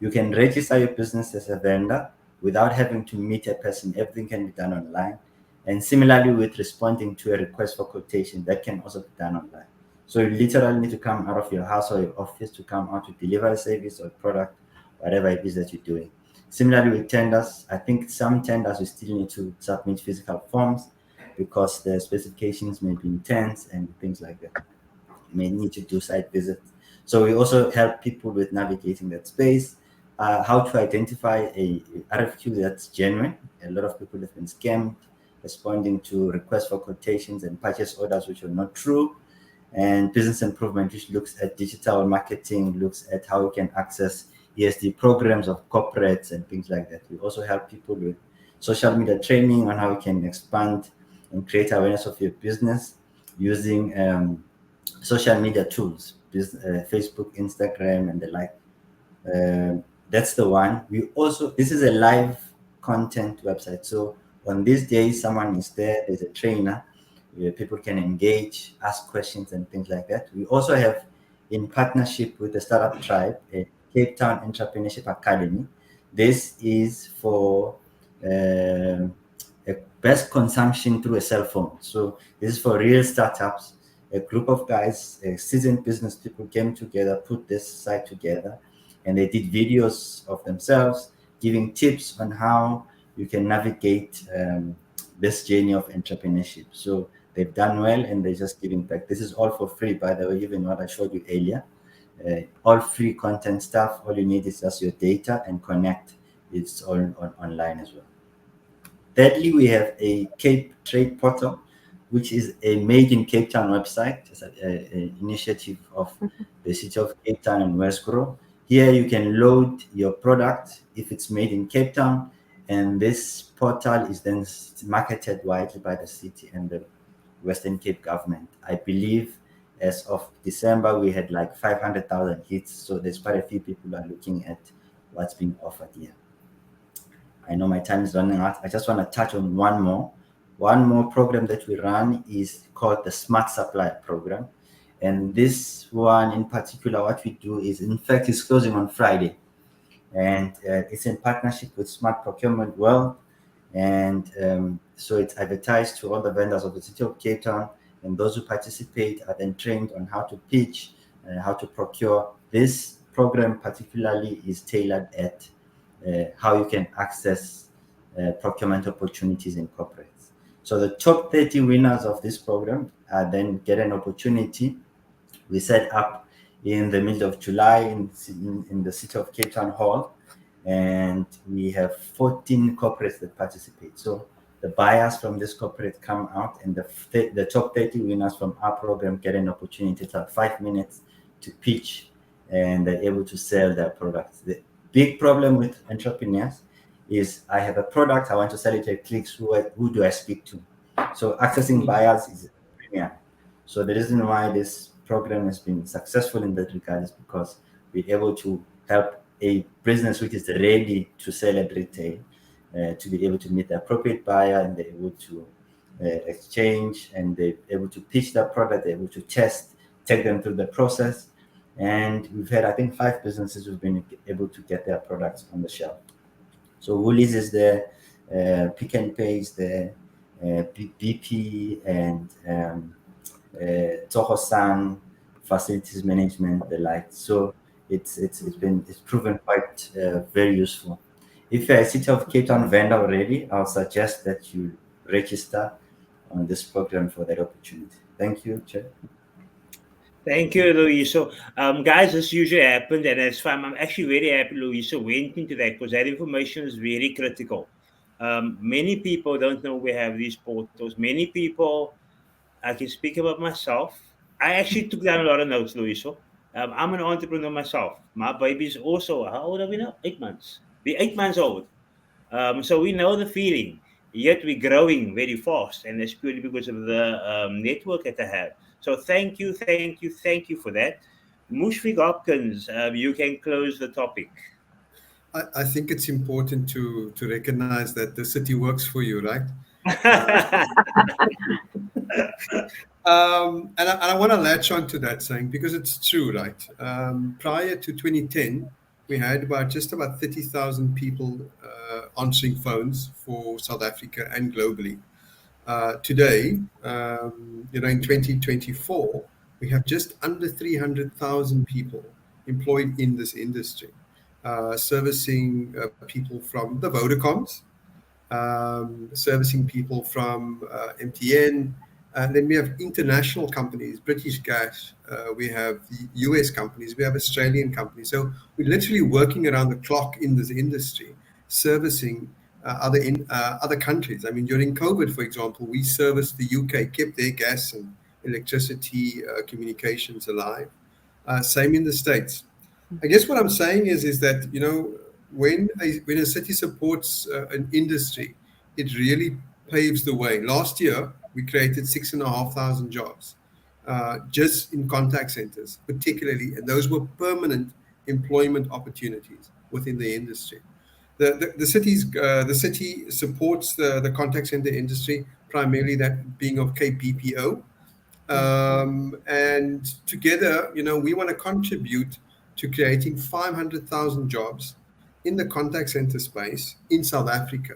you can register your business as a vendor without having to meet a person. Everything can be done online. And similarly with responding to a request for quotation, that can also be done online. So you literally need to come out of your house or your office to come out to deliver a service or a product, whatever it is that you're doing. Similarly with tenders, I think some tenders you still need to submit physical forms because the specifications may be intense and things like that. You may need to do site visits. So we also help people with navigating that space, how to identify a RFQ that's genuine. A lot of people have been scammed, responding to requests for quotations and purchase orders which are not true. And business improvement, which looks at digital marketing, looks at how we can access ESG programs of corporates and things like that. We also help people with social media training on how we can expand and create awareness of your business using social media tools, Facebook, Instagram, and the like. That's the one. This is a live content website. So on these days, someone is there, there's a trainer, where people can engage, ask questions and things like that. We also have, in partnership with the Startup Tribe, a Cape Town Entrepreneurship Academy. This is for a best consumption through a cell phone. So this is for real startups. A group of guys, seasoned business people came together, put this site together, and they did videos of themselves giving tips on how you can navigate this journey of entrepreneurship. So they've done well and they're just giving back. This is all for free, by the way, even what I showed you earlier. All free content stuff. All you need is just your data and connect. It's all online as well. Thirdly, we have a Cape Trade Portal, which is a Made in Cape Town website. It's an initiative of the City of Cape Town and Westgrove. Here you can load your product if it's made in Cape Town, and this portal is then marketed widely by the city and the Western Cape government. I believe as of December, we had like 500,000 hits. So there's quite a few people who are looking at what's being offered here. I know my time is running out. I just want to touch on one more. One more program that we run is called the Smart Supply program. And this one in particular, what we do is, in fact, it's closing on Friday. And it's in partnership with Smart Procurement World. And so it's advertised to all the vendors of the City of Cape Town. And those who participate are then trained on how to pitch and how to procure. This program particularly is tailored at how you can access procurement opportunities in corporates. So the top 30 winners of this program then get an opportunity. We set up in the middle of July in the City of Cape Town Hall, and we have 14 corporates that participate. So the buyers from this corporate come out, and the top 30 winners from our program get an opportunity to have 5 minutes to pitch, and they're able to sell their products. The big problem with entrepreneurs is, I have a product, I want to sell it at clicks, who do I speak to? So accessing buyers is premium. So the reason why this program has been successful in that regard is because we're able to help a business which is ready to sell at retail to be able to meet the appropriate buyer, and they're able to exchange, and they're able to pitch their product, they're able to test, take them through the process. And we've had, I think, 5 businesses who've been able to get their products on the shelf. So Woolies is there, Pick n Pay is there, BP and Tohosan facilities management, the like. So it's proven quite very useful. If you're a City of Cape Town vendor already, I'll suggest that you register on this program for that opportunity. Thank you, Chair. Thank you, Louisa. Guys, this usually happened, and it's fine. I'm actually very happy Louisa went into that because that information is very critical. Many people don't know we have these portals. Many people, I can speak about myself. I actually took down a lot of notes, Louisa. I'm an entrepreneur myself. My baby's also, how old are we now? 8 months. We're 8 months old. So we know the feeling. Yet we're growing very fast, and that's purely because of the network that I have. So thank you, thank you, thank you for that. Mushfiq Hopkins, you can close the topic. I think it's important to recognize that the city works for you, right? And I want to latch on to that saying because it's true, right? Prior to 2010, we had just about 30,000 people answering phones for South Africa and globally. Today, in 2024, we have just under 300,000 people employed in this industry, servicing people from the Vodacoms, servicing people from MTN. And then we have international companies, British Gas, we have the US companies, we have Australian companies. So we're literally working around the clock in this industry, servicing other countries. I mean, during COVID, for example, we serviced the UK, kept their gas and electricity communications alive. Same in the States. I guess what I'm saying is that when a city supports an industry, it really paves the way. Last year, we created 6,500 jobs just in contact centers, particularly, and those were permanent employment opportunities within the industry. The city supports the contact center industry, primarily that being of KBPO. And together, we want to contribute to creating 500,000 jobs in the contact center space in South Africa.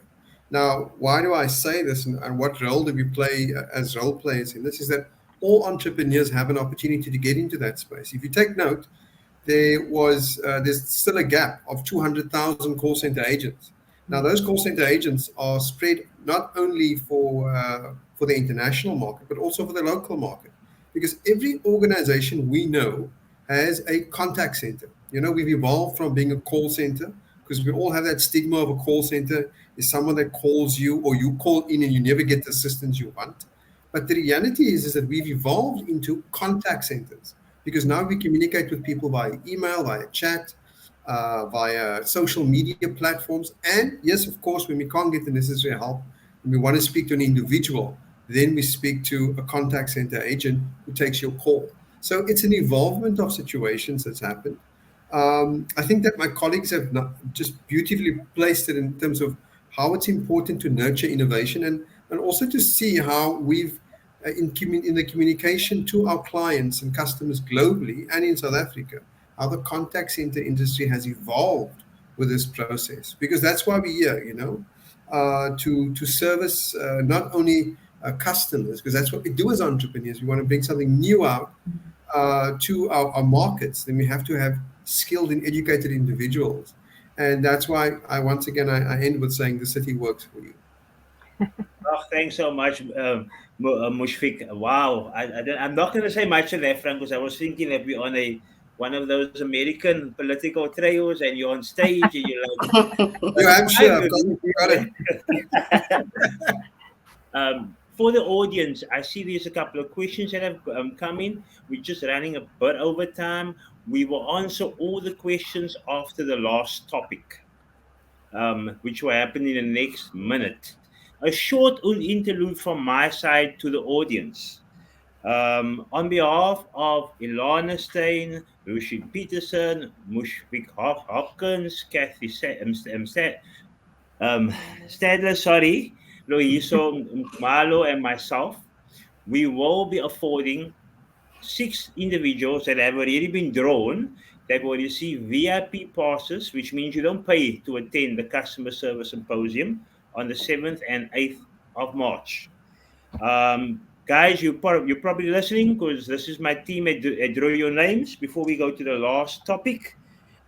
Now, why do I say this and what role do we play as role players in this? Is that all entrepreneurs have an opportunity to get into that space. If you take note, there's still a gap of 200,000 call center agents. Now, those call center agents are spread not only for the international market, but also for the local market, because every organization we know has a contact center. We've evolved from being a call center because we all have that stigma of a call center is someone that calls you or you call in and you never get the assistance you want. But the reality is that we've evolved into contact centers because now we communicate with people via email, via chat, via social media platforms. And yes, of course, when we can't get the necessary help, when we want to speak to an individual, then we speak to a contact center agent who takes your call. So it's an evolvement of situations that's happened. I think that my colleagues have just beautifully placed it in terms of how it's important to nurture innovation and also to see how we've in the communication to our clients and customers globally and in South Africa, how the contact center industry has evolved with this process. Because that's why we're here, to service not only customers, because that's what we do as entrepreneurs. We want to bring something new out to our markets. Then we have to have skilled and educated individuals. And that's why once again, I end with saying the city works for you. Oh, thanks so much, Mushfiq. Wow, I'm not going to say much of that, Frank, because I was thinking that we're on one of those American political trails, and you're on stage, and you're like, New Hampshire, got it. For the audience, I see there's a couple of questions that have come in. We're just running a bit over time. We will answer all the questions after the last topic, which will happen in the next minute. A short interlude from my side to the audience. On behalf of Ilana Stein, Lucy Peterson, Mushfiq Hopkins, Kathy Stadler, sorry, Loiso Malo, and myself, we will be affording 6 individuals that have already been drawn that will receive VIP passes, which means you don't pay to attend the customer service symposium on the 7th and 8th of March. Guys, you're probably listening because this is my team at Draw Your Names. Before we go to the last topic,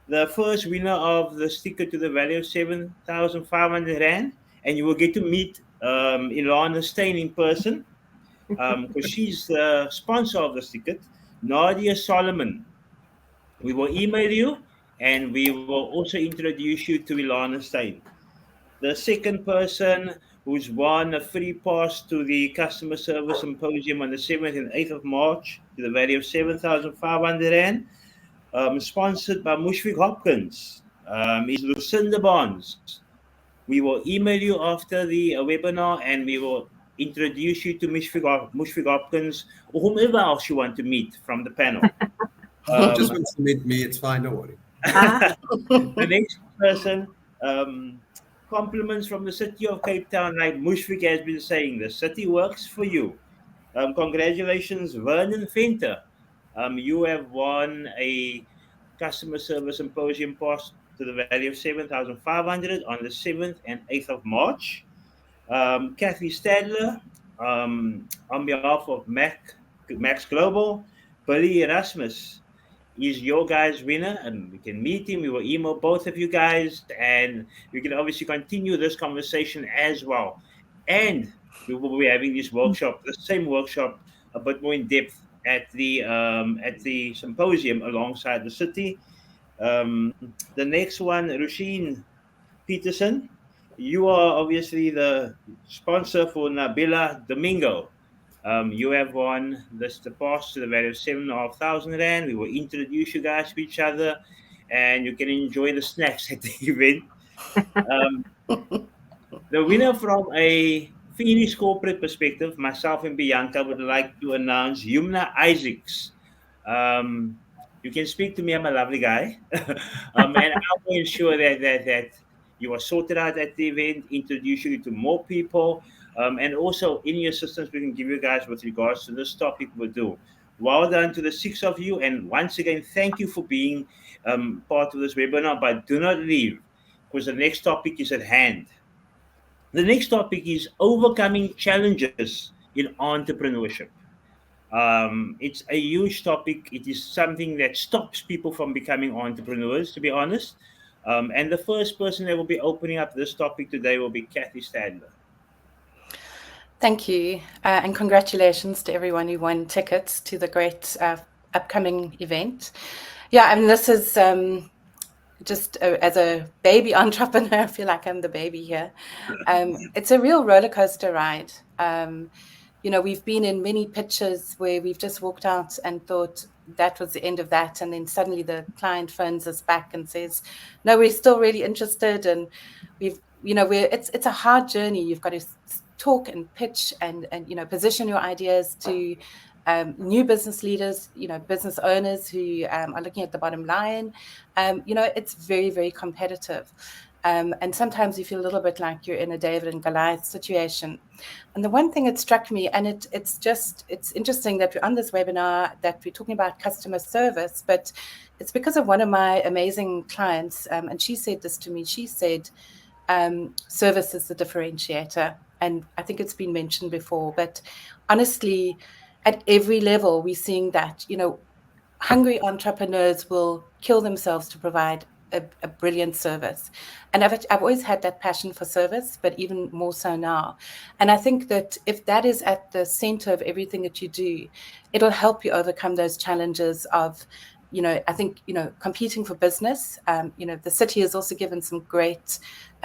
the first winner of the sticker to the value of 7,500 Rand, and you will get to meet Ilana Stein in person because she's the sponsor of the ticket, Nadia Solomon. We will email you and we will also introduce you to Ilana Stein. The second person who's won a free pass to the customer service symposium on the 7th and 8th of March to the value of 7,500 Rand, sponsored by Mushfiq Hopkins, is Lucinda Bonds. We will email you after the webinar and we will introduce you to Mushfiq Hopkins or whomever else you want to meet from the panel. Just wants to meet me. It's fine. Don't worry. The next person, compliments from the city of Cape Town, like Mushfiq has been saying, the city works for you. Congratulations, Vernon Fenter. You have won a customer service symposium pass to the value of 7,500 on the 7th and 8th of March. Kathy Stadler, on behalf of Max Global, Billy Erasmus is your guys' winner, and we can meet him. We will email both of you guys, and we can obviously continue this conversation as well. And we will be having this workshop, the same workshop, a bit more in depth at the symposium alongside the city. The next one, Rusheen Peterson, you are obviously the sponsor for Nabila Domingo. You have won the pass to the value of 7,500 Rand. We will introduce you guys to each other and you can enjoy the snacks at the event. The winner from a Phoenix corporate perspective, myself and Bianca would like to announce Yumna Isaacs. You can speak to me, I'm a lovely guy. And I will ensure that you are sorted out at the event, introduce you to more people, and also any assistance we can give you guys with regards to this topic we'll do. Well done to the 6 of you, and once again, thank you for being part of this webinar, but do not leave because the next topic is at hand. The next topic is overcoming challenges in entrepreneurship. It's a huge topic. It is something that stops people from becoming entrepreneurs, to be honest. And the first person that will be opening up this topic today will be Kathy Stadler. Thank you, and congratulations to everyone who won tickets to the great upcoming event. Yeah, I mean, this is just as a baby entrepreneur, I feel like I'm the baby here. It's a real roller coaster ride. You know, we've been in many pitches where we've just walked out and thought that was the end of that. And then suddenly the client phones us back and says, no, we're still really interested. And it's a hard journey. You've got to talk and pitch and position your ideas to new business leaders, business owners who are looking at the bottom line. It's very, very competitive. And sometimes you feel a little bit like you're in a David and Goliath situation. And the one thing that struck me, and it's interesting that we're on this webinar, that we're talking about customer service, but it's because of one of my amazing clients. And she said this to me. She said, service is the differentiator. And I think it's been mentioned before, but honestly, at every level, we're seeing that, hungry entrepreneurs will kill themselves to provide a brilliant service. And I've always had that passion for service, but even more so now. And I think that if that is at the center of everything that you do, it'll help you overcome those challenges of, I think, competing for business. The city has also given some great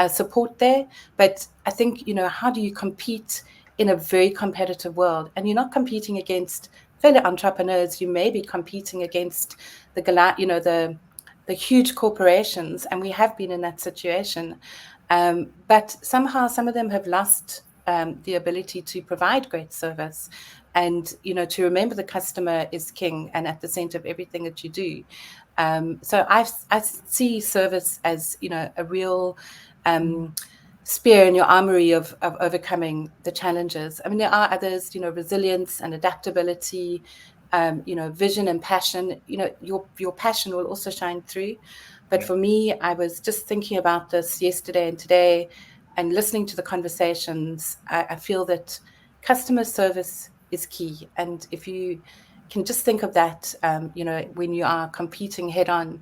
support there. But I think, how do you compete in a very competitive world? And you're not competing against fellow entrepreneurs. You may be competing against the huge corporations, and we have been in that situation. But somehow some of them have lost the ability to provide great service, and to remember the customer is king and at the center of everything that you do. So I see service as a real spear in your armory of overcoming the challenges. I mean, there are others, resilience and adaptability, vision and passion, your passion will also shine through. But for me, I was just thinking about this yesterday and today and listening to the conversations. I feel that customer service is key. And if you can just think of that, when you are competing head on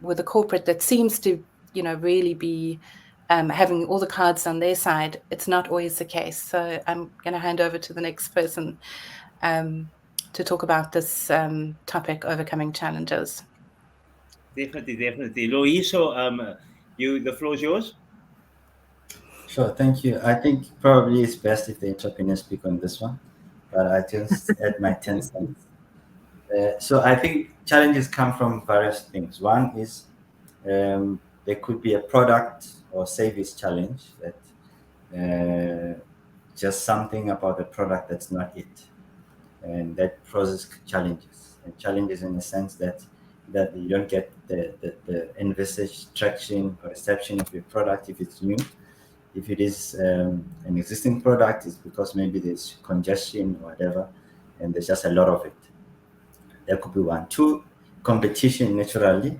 with a corporate that seems to, really be having all the cards on their side, it's not always the case. So I'm going to hand over to the next person to talk about this topic, overcoming challenges. Definitely. Loiso, the floor is yours. Sure, thank you. I think probably it's best if the entrepreneurs speak on this one, but I just add my 10 cents. So I think challenges come from various things. One is there could be a product or service challenge that just something about the product that's not it, and that poses challenges. And challenges in the sense that you don't get the envisaged traction or reception of your product if it's new. If it is an existing product, it's because maybe there's congestion or whatever, and there's just a lot of it. That could be one. Two, competition naturally.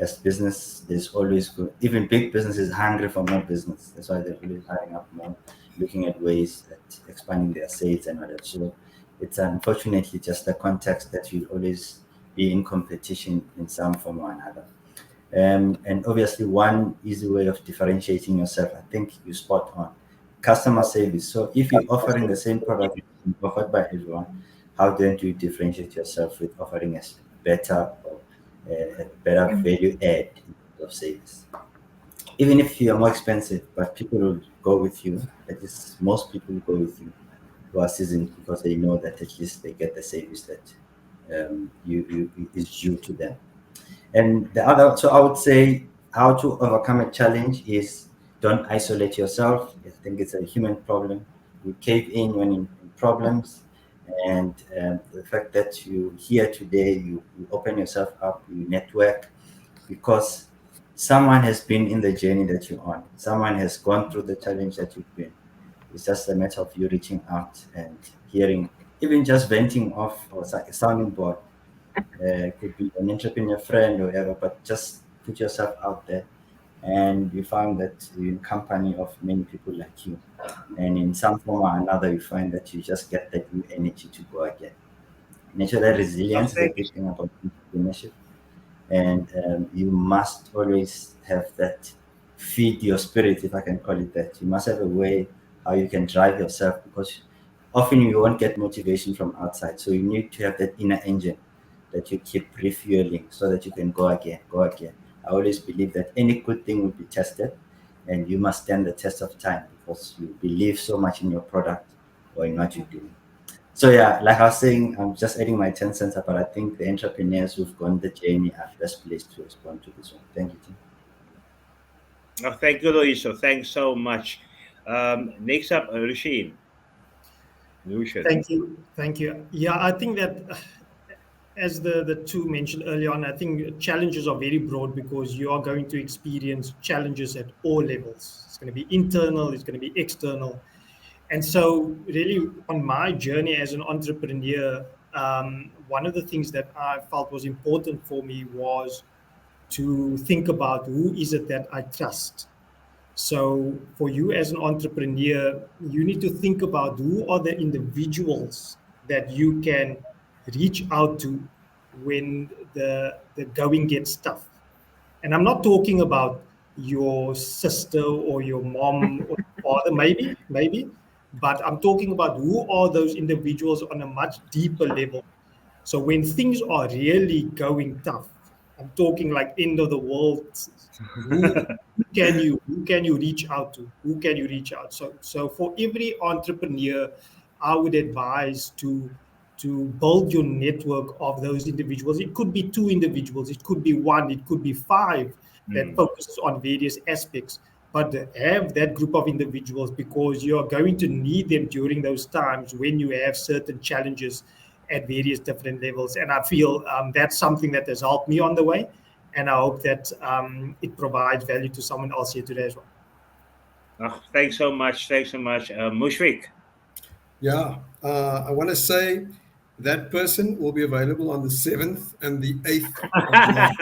As business, there's always good. Even big business is hungry for more business. That's why they're really hiring up more, looking at ways at expanding their sales and whatever. So it's unfortunately just the context that you'll always be in competition in some form or another. And obviously, one easy way of differentiating yourself, I think you spot on customer service. So if you're offering the same product offered by everyone, how then do you differentiate yourself with offering a better or a better value add of service? Even if you are more expensive, but people will go with you. At least most people will go with you who are seasoned because they know that at least they get the service that you is due to them. And the other, so I would say how to overcome a challenge is don't isolate yourself. I think it's a human problem. We cave in when in problems. And the fact that you here today, you open yourself up, you network, because someone has been in the journey that you're on. Someone has gone through the challenge that you've been. It's just a matter of you reaching out and hearing, even just venting off or a sounding board. Could be an entrepreneur friend or whatever, but just put yourself out there, and you find that you're in company of many people like you, and in some form or another, you find that you just get that new energy to go again. Natural resilience is a big thing about entrepreneurship, and you must always have that feed your spirit, if I can call it that. You must have a way how you can drive yourself, because often you won't get motivation from outside, so you need to have that inner engine that you keep refueling so that you can go again, go again. I always believe that any good thing will be tested, and you must stand the test of time because you believe so much in your product or in what you're doing. So yeah, like I was saying, I'm just adding my 10 cents, but I think the entrepreneurs who've gone the journey are best placed to respond to this one. Thank you, Tim. Oh, thank you, Loiso. Thanks so much. Next up, Rushin. Thank you. Yeah, I think that as the two mentioned earlier on, I think challenges are very broad because you are going to experience challenges at all levels. It's going to be internal, it's going to be external. And so, really, on my journey as an entrepreneur, one of the things that I felt was important for me was to think about who is it that I trust. So, for you as an entrepreneur, you need to think about who are the individuals that you can reach out to when the going gets tough. And I'm not talking about your sister or your mom or father, maybe, but I'm talking about who are those individuals on a much deeper level. So when things are really going tough, I'm talking like end of the world, who who can you reach out to? Who can you reach out? So for every entrepreneur, I would advise to build your network of those individuals. It could be two individuals, it could be one, it could be five that focuses on various aspects. But have that group of individuals because you are going to need them during those times when you have certain challenges at various different levels. And I feel that's something that has helped me on the way. And I hope that it provides value to someone else here today as well. Oh, thanks so much. Mushfiq. Yeah, I want to say That person will be available on the 7th and the 8th of March.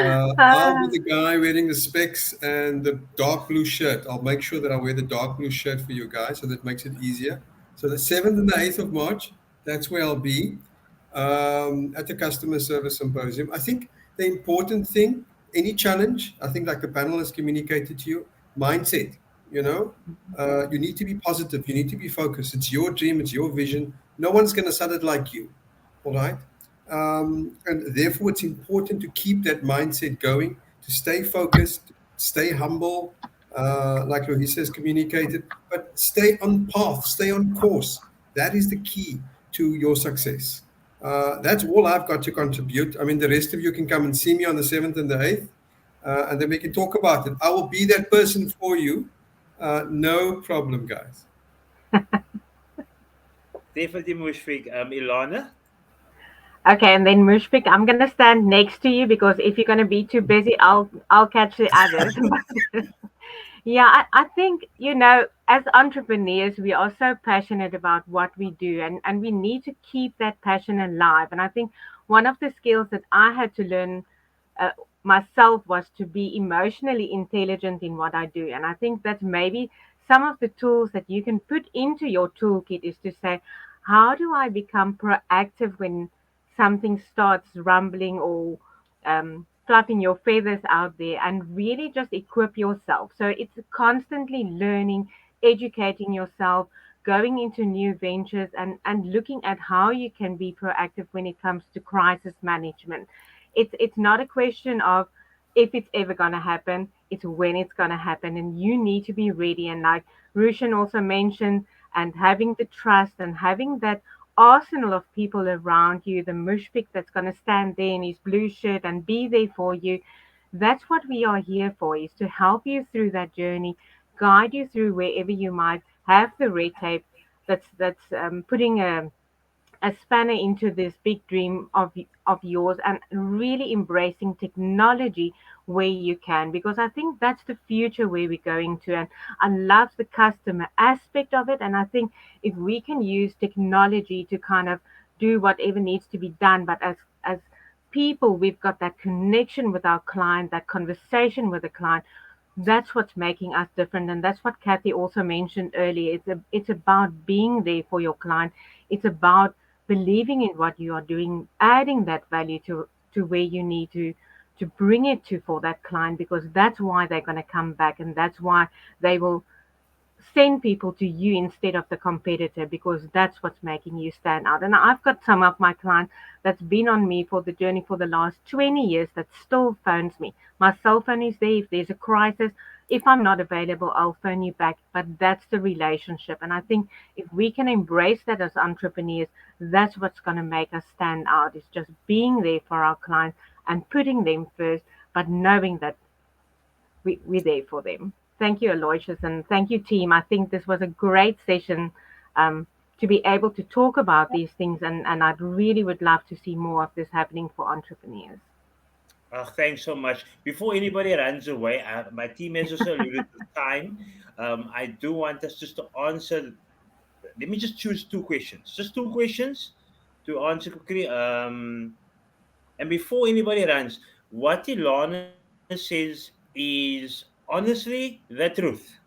I'll be Ah, the guy wearing the specs and the dark blue shirt. I'll make sure that I wear the dark blue shirt for you guys, so that makes it easier. So the 7th and the 8th of March, that's where I'll be at the customer service symposium. I think the important thing, any challenge, I think like the panel has communicated to you, mindset, you know, you need to be positive. You need to be focused. It's your dream. It's your vision. No one's going to sell it like you. All right. And therefore, it's important to keep that mindset going, to stay focused, stay humble, like Lohisa has communicated, but stay on path, stay on course. That is the key to your success. That's all I've got to contribute. I mean, the rest of you can come and see me on the 7th and the 8th, and then we can talk about it. I will be that person for you. No problem, guys. Definitely, Mushfiq. Ilana? okay, and then Mushfiq, I'm gonna stand next to you because if you're gonna be too busy, I'll catch the others. Yeah, I think, as entrepreneurs, we are so passionate about what we do, and we need to keep that passion alive. And I think one of the skills that I had to learn uh, myself was to be emotionally intelligent in what I do. And I think that maybe some of the tools that you can put into your toolkit is to say, how do I become proactive when something starts rumbling or fluffing your feathers out there, and really just equip yourself. So it's constantly learning, educating yourself, going into new ventures, and looking at how you can be proactive when it comes to crisis management. It's not a question of if it's ever going to happen, it's when it's going to happen, and you need to be ready. And like Rushan also mentioned, and having the trust and having that arsenal of people around you, the mushpik that's going to stand there in his blue shirt and be there for you. That's what we are here for, is to help you through that journey, guide you through wherever you might have the red tape that's putting a spanner into this big dream of yours, and really embracing technology where you can, because I think that's the future where we're going to. And I love the customer aspect of it, and I think if we can use technology to kind of do whatever needs to be done, but as people, we've got that connection with our client, that conversation with the client. That's what's making us different, and that's what Kathy also mentioned earlier. It's about being there for your client. It's about believing in what you are doing, adding that value to where you need to bring it to for that client, because that's why they're going to come back, and that's why they will send people to you instead of the competitor, because that's what's making you stand out. And I've got some of my clients that's been on me for the journey for the last 20 years that still phones me. My cell phone is there. If there's a crisis, if I'm not available, I'll phone you back. But that's the relationship. And I think if we can embrace that as entrepreneurs, that's what's going to make us stand out, is just being there for our clients and putting them first, but knowing that we're there for them. Thank you, Aloysius, and thank you, team. I think this was a great session um, to be able to talk about these things, and I really would love to see more of this happening for entrepreneurs. Thanks so much. Before anybody runs away, my team has also alluded to time. I do want us just to answer. Let me just choose two questions. Just two questions to answer quickly. And before anybody runs, what Ilana says is honestly the truth.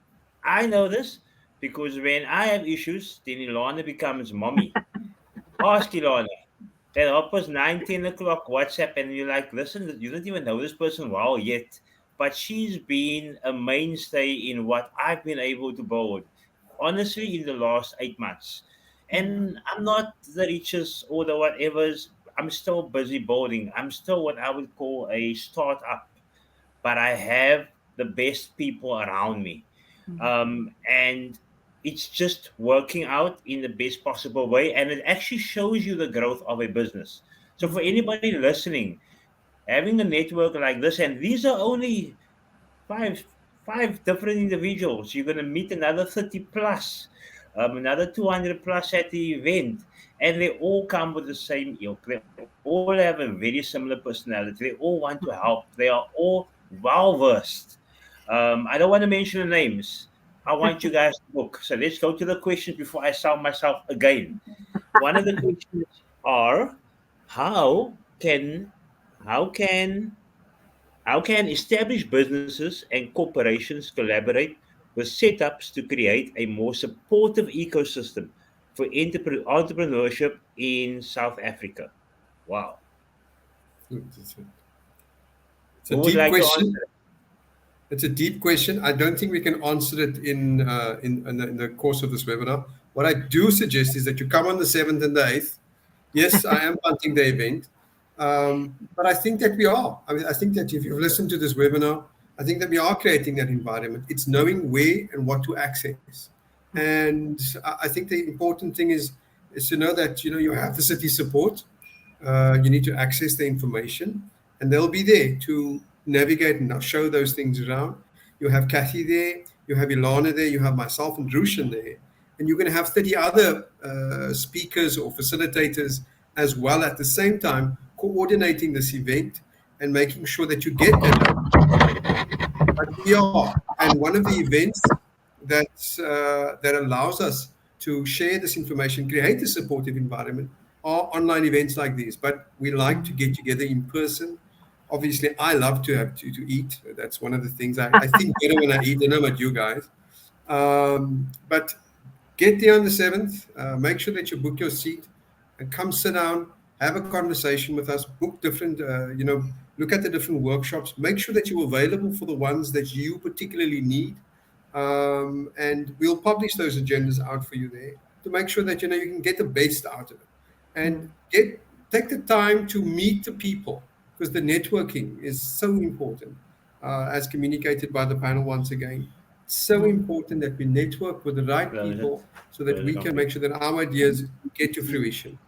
I know this because when I have issues, then Ilana becomes mommy. Ask Ilana. Then up was 19 o'clock WhatsApp, and you're like, listen, you don't even know this person well yet. But she's been a mainstay in what I've been able to build, honestly, in the last 8 months. And I'm not the richest or the whatevers. I'm still busy building. I'm still what I would call a startup, but I have the best people around me. And it's just working out in the best possible way. And it actually shows you the growth of a business. So, for anybody listening, having a network like this, and these are only five five different individuals. You're going to meet another 30 plus, another 200 plus at the event, and they all come with the same ilk. They all have a very similar personality. They all want to help. They are all well versed. I don't want to mention the names. I want you guys to book. So let's go to the questions before I sell myself again. one of the questions are how can how can how can established businesses and corporations collaborate with setups to create a more supportive ecosystem for entrepreneurship in South Africa? Wow. It's a Who would deep like to question. answer? It's a deep question. I don't think we can answer it in the course of this webinar. What I do suggest is that you come on the 7th and the 8th. Yes, I am punting the event, but I think that we are. I mean, I think that if you've listened to this webinar, I think that we are creating that environment. It's knowing where and what to access, and I think the important thing is to know that you have the city support. You need to access the information, and they'll be there to navigate and show those things around. You have Kathy there, you have Ilana there, you have myself and Rushan there, and you're going to have 30 other speakers or facilitators as well at the same time coordinating this event and making sure that you get that. But we are, and one of the events that allows us to share this information, create a supportive environment, are online events like these. But we like to get together in person. Obviously, I love to have to eat. That's one of the things I think better when I eat. I know about you guys, but get there on the 7th. Make sure that you book your seat and come sit down, have a conversation with us, book different, look at the different workshops, make sure that you're available for the ones that you particularly need. And we'll publish those agendas out for you there to make sure that you can get the best out of it. And take the time to meet the people, because the networking is so important, as communicated by the panel once again. So important that we network with the right Close it. people so that Close we it can complete. make sure that our ideas get to fruition.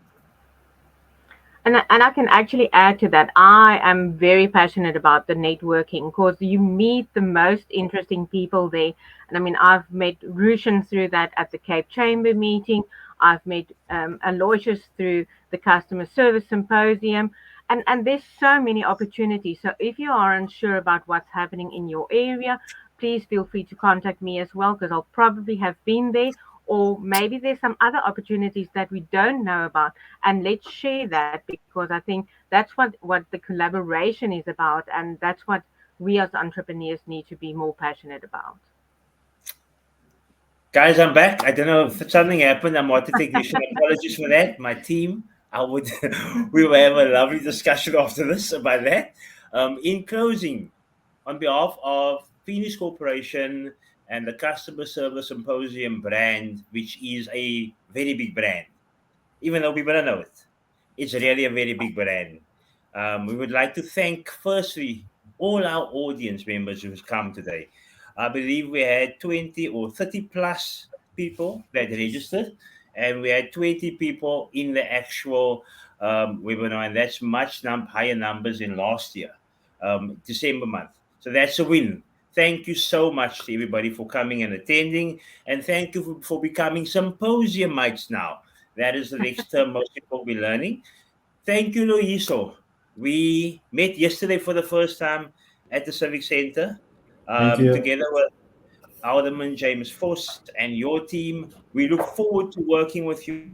And I can actually add to that. I am very passionate about the networking because you meet the most interesting people there. And I mean, I've met Rushan through that at the Cape Chamber meeting. I've met Aloysius through the Customer Service Symposium. And there's so many opportunities. So if you are unsure about what's happening in your area, please feel free to contact me as well, because I'll probably have been there, or maybe there's some other opportunities that we don't know about, and let's share that, because I think that's what the collaboration is about, and that's what we as entrepreneurs need to be more passionate about. Guys, I'm back. I don't know if something happened. I'm auto technician. Apologies for that. My team, I would, we will have a lovely discussion after this about that. In closing, on behalf of Phoenix Corporation and the Customer Service Symposium brand, which is a very big brand, even though people don't know it, it's really a very big brand. We would like to thank, firstly, all our audience members who's come today. I believe we had 20 or 30 plus people that registered, and we had 20 people in the actual webinar, and that's much higher numbers in last year, December month. So that's a win. Thank you so much to everybody for coming and attending, and thank you for becoming symposiumites now. That is the next term most people will be learning. Thank you, Loiso. We met yesterday for the first time at the Civic Center, Thank you. together with Alderman James Foss and your team. We look forward to working with you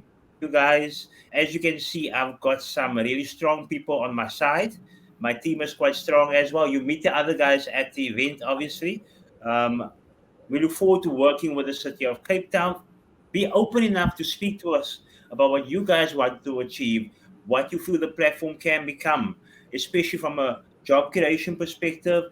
guys. As you can see, I've got some really strong people on my side. My team is quite strong as well. You meet the other guys at the event, obviously. Um, we look forward to working with the city of Cape Town. Be open enough to speak to us about what you guys want to achieve, what you feel the platform can become, especially from a job creation perspective,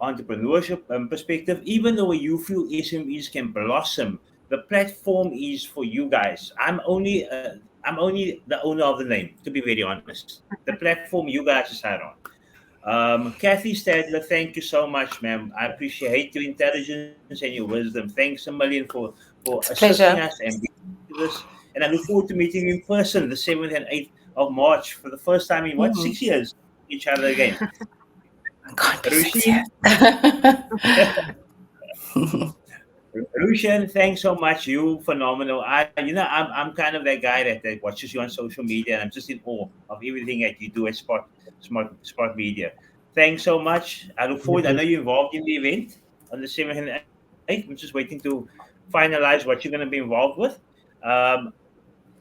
entrepreneurship perspective, even the way you feel SMEs can blossom. The platform is for you guys. I'm only the owner of the name, to be very honest. The platform you guys decide on. Kathy Stadler, thank you so much, ma'am. I appreciate your intelligence and your wisdom. Thanks a million for It's a assisting us pleasure. and being with this. And I look forward to meeting you in person the 7th and 8th of March for the first time in what, Mm, 6 years? Each other again. it can't be 6 years. Rushin, Rushan, thanks so much. You phenomenal. I'm kind of that guy that watches you on social media, and I'm just in awe of everything that you do at Sport Media. Thanks so much. I look forward. I know you're involved in the event on the 7th and 8th. I'm just waiting to finalize what you're going to be involved with. Um,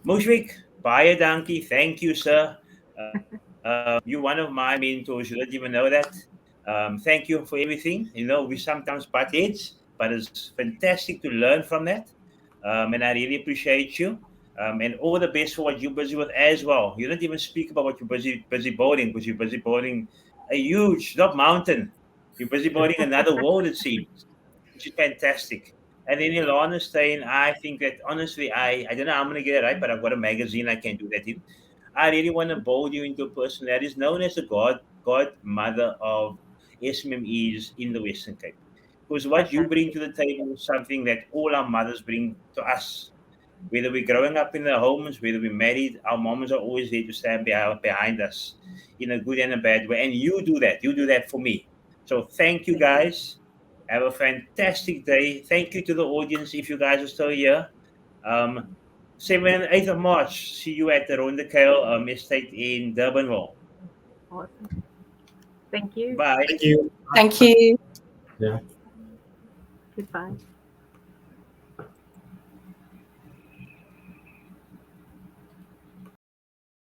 Mushfiq, Baie dankie. Thank you, sir. You're one of my mentors. You don't even know that. Thank you for everything. You know, we sometimes butt heads, but it's fantastic to learn from that. And I really appreciate you. And all the best for what you're busy with as well. You don't even speak about what you're busy building, because you're busy building a huge, not mountain. You're busy building another world, it seems, which is fantastic. And then Ilana Stein, I think that honestly, I don't know how I'm gonna get it right, but I've got a magazine I can do that in. I really want to mold you into a person that is known as the godmother of SMMEs in the Western Cape. Because what you bring to the table is something that all our mothers bring to us. Whether we're growing up in the homes, whether we're married, our moms are always there to stand behind us in a good and a bad way. And you do that. You do that for me. So thank you guys. Have a fantastic day. Thank you to the audience if you guys are still here. Um, 7th and 8th of March, see you at the Rondekale Estate in Durbanville. Awesome. Thank you. Bye. Thank you. Thank you. Yeah. Goodbye.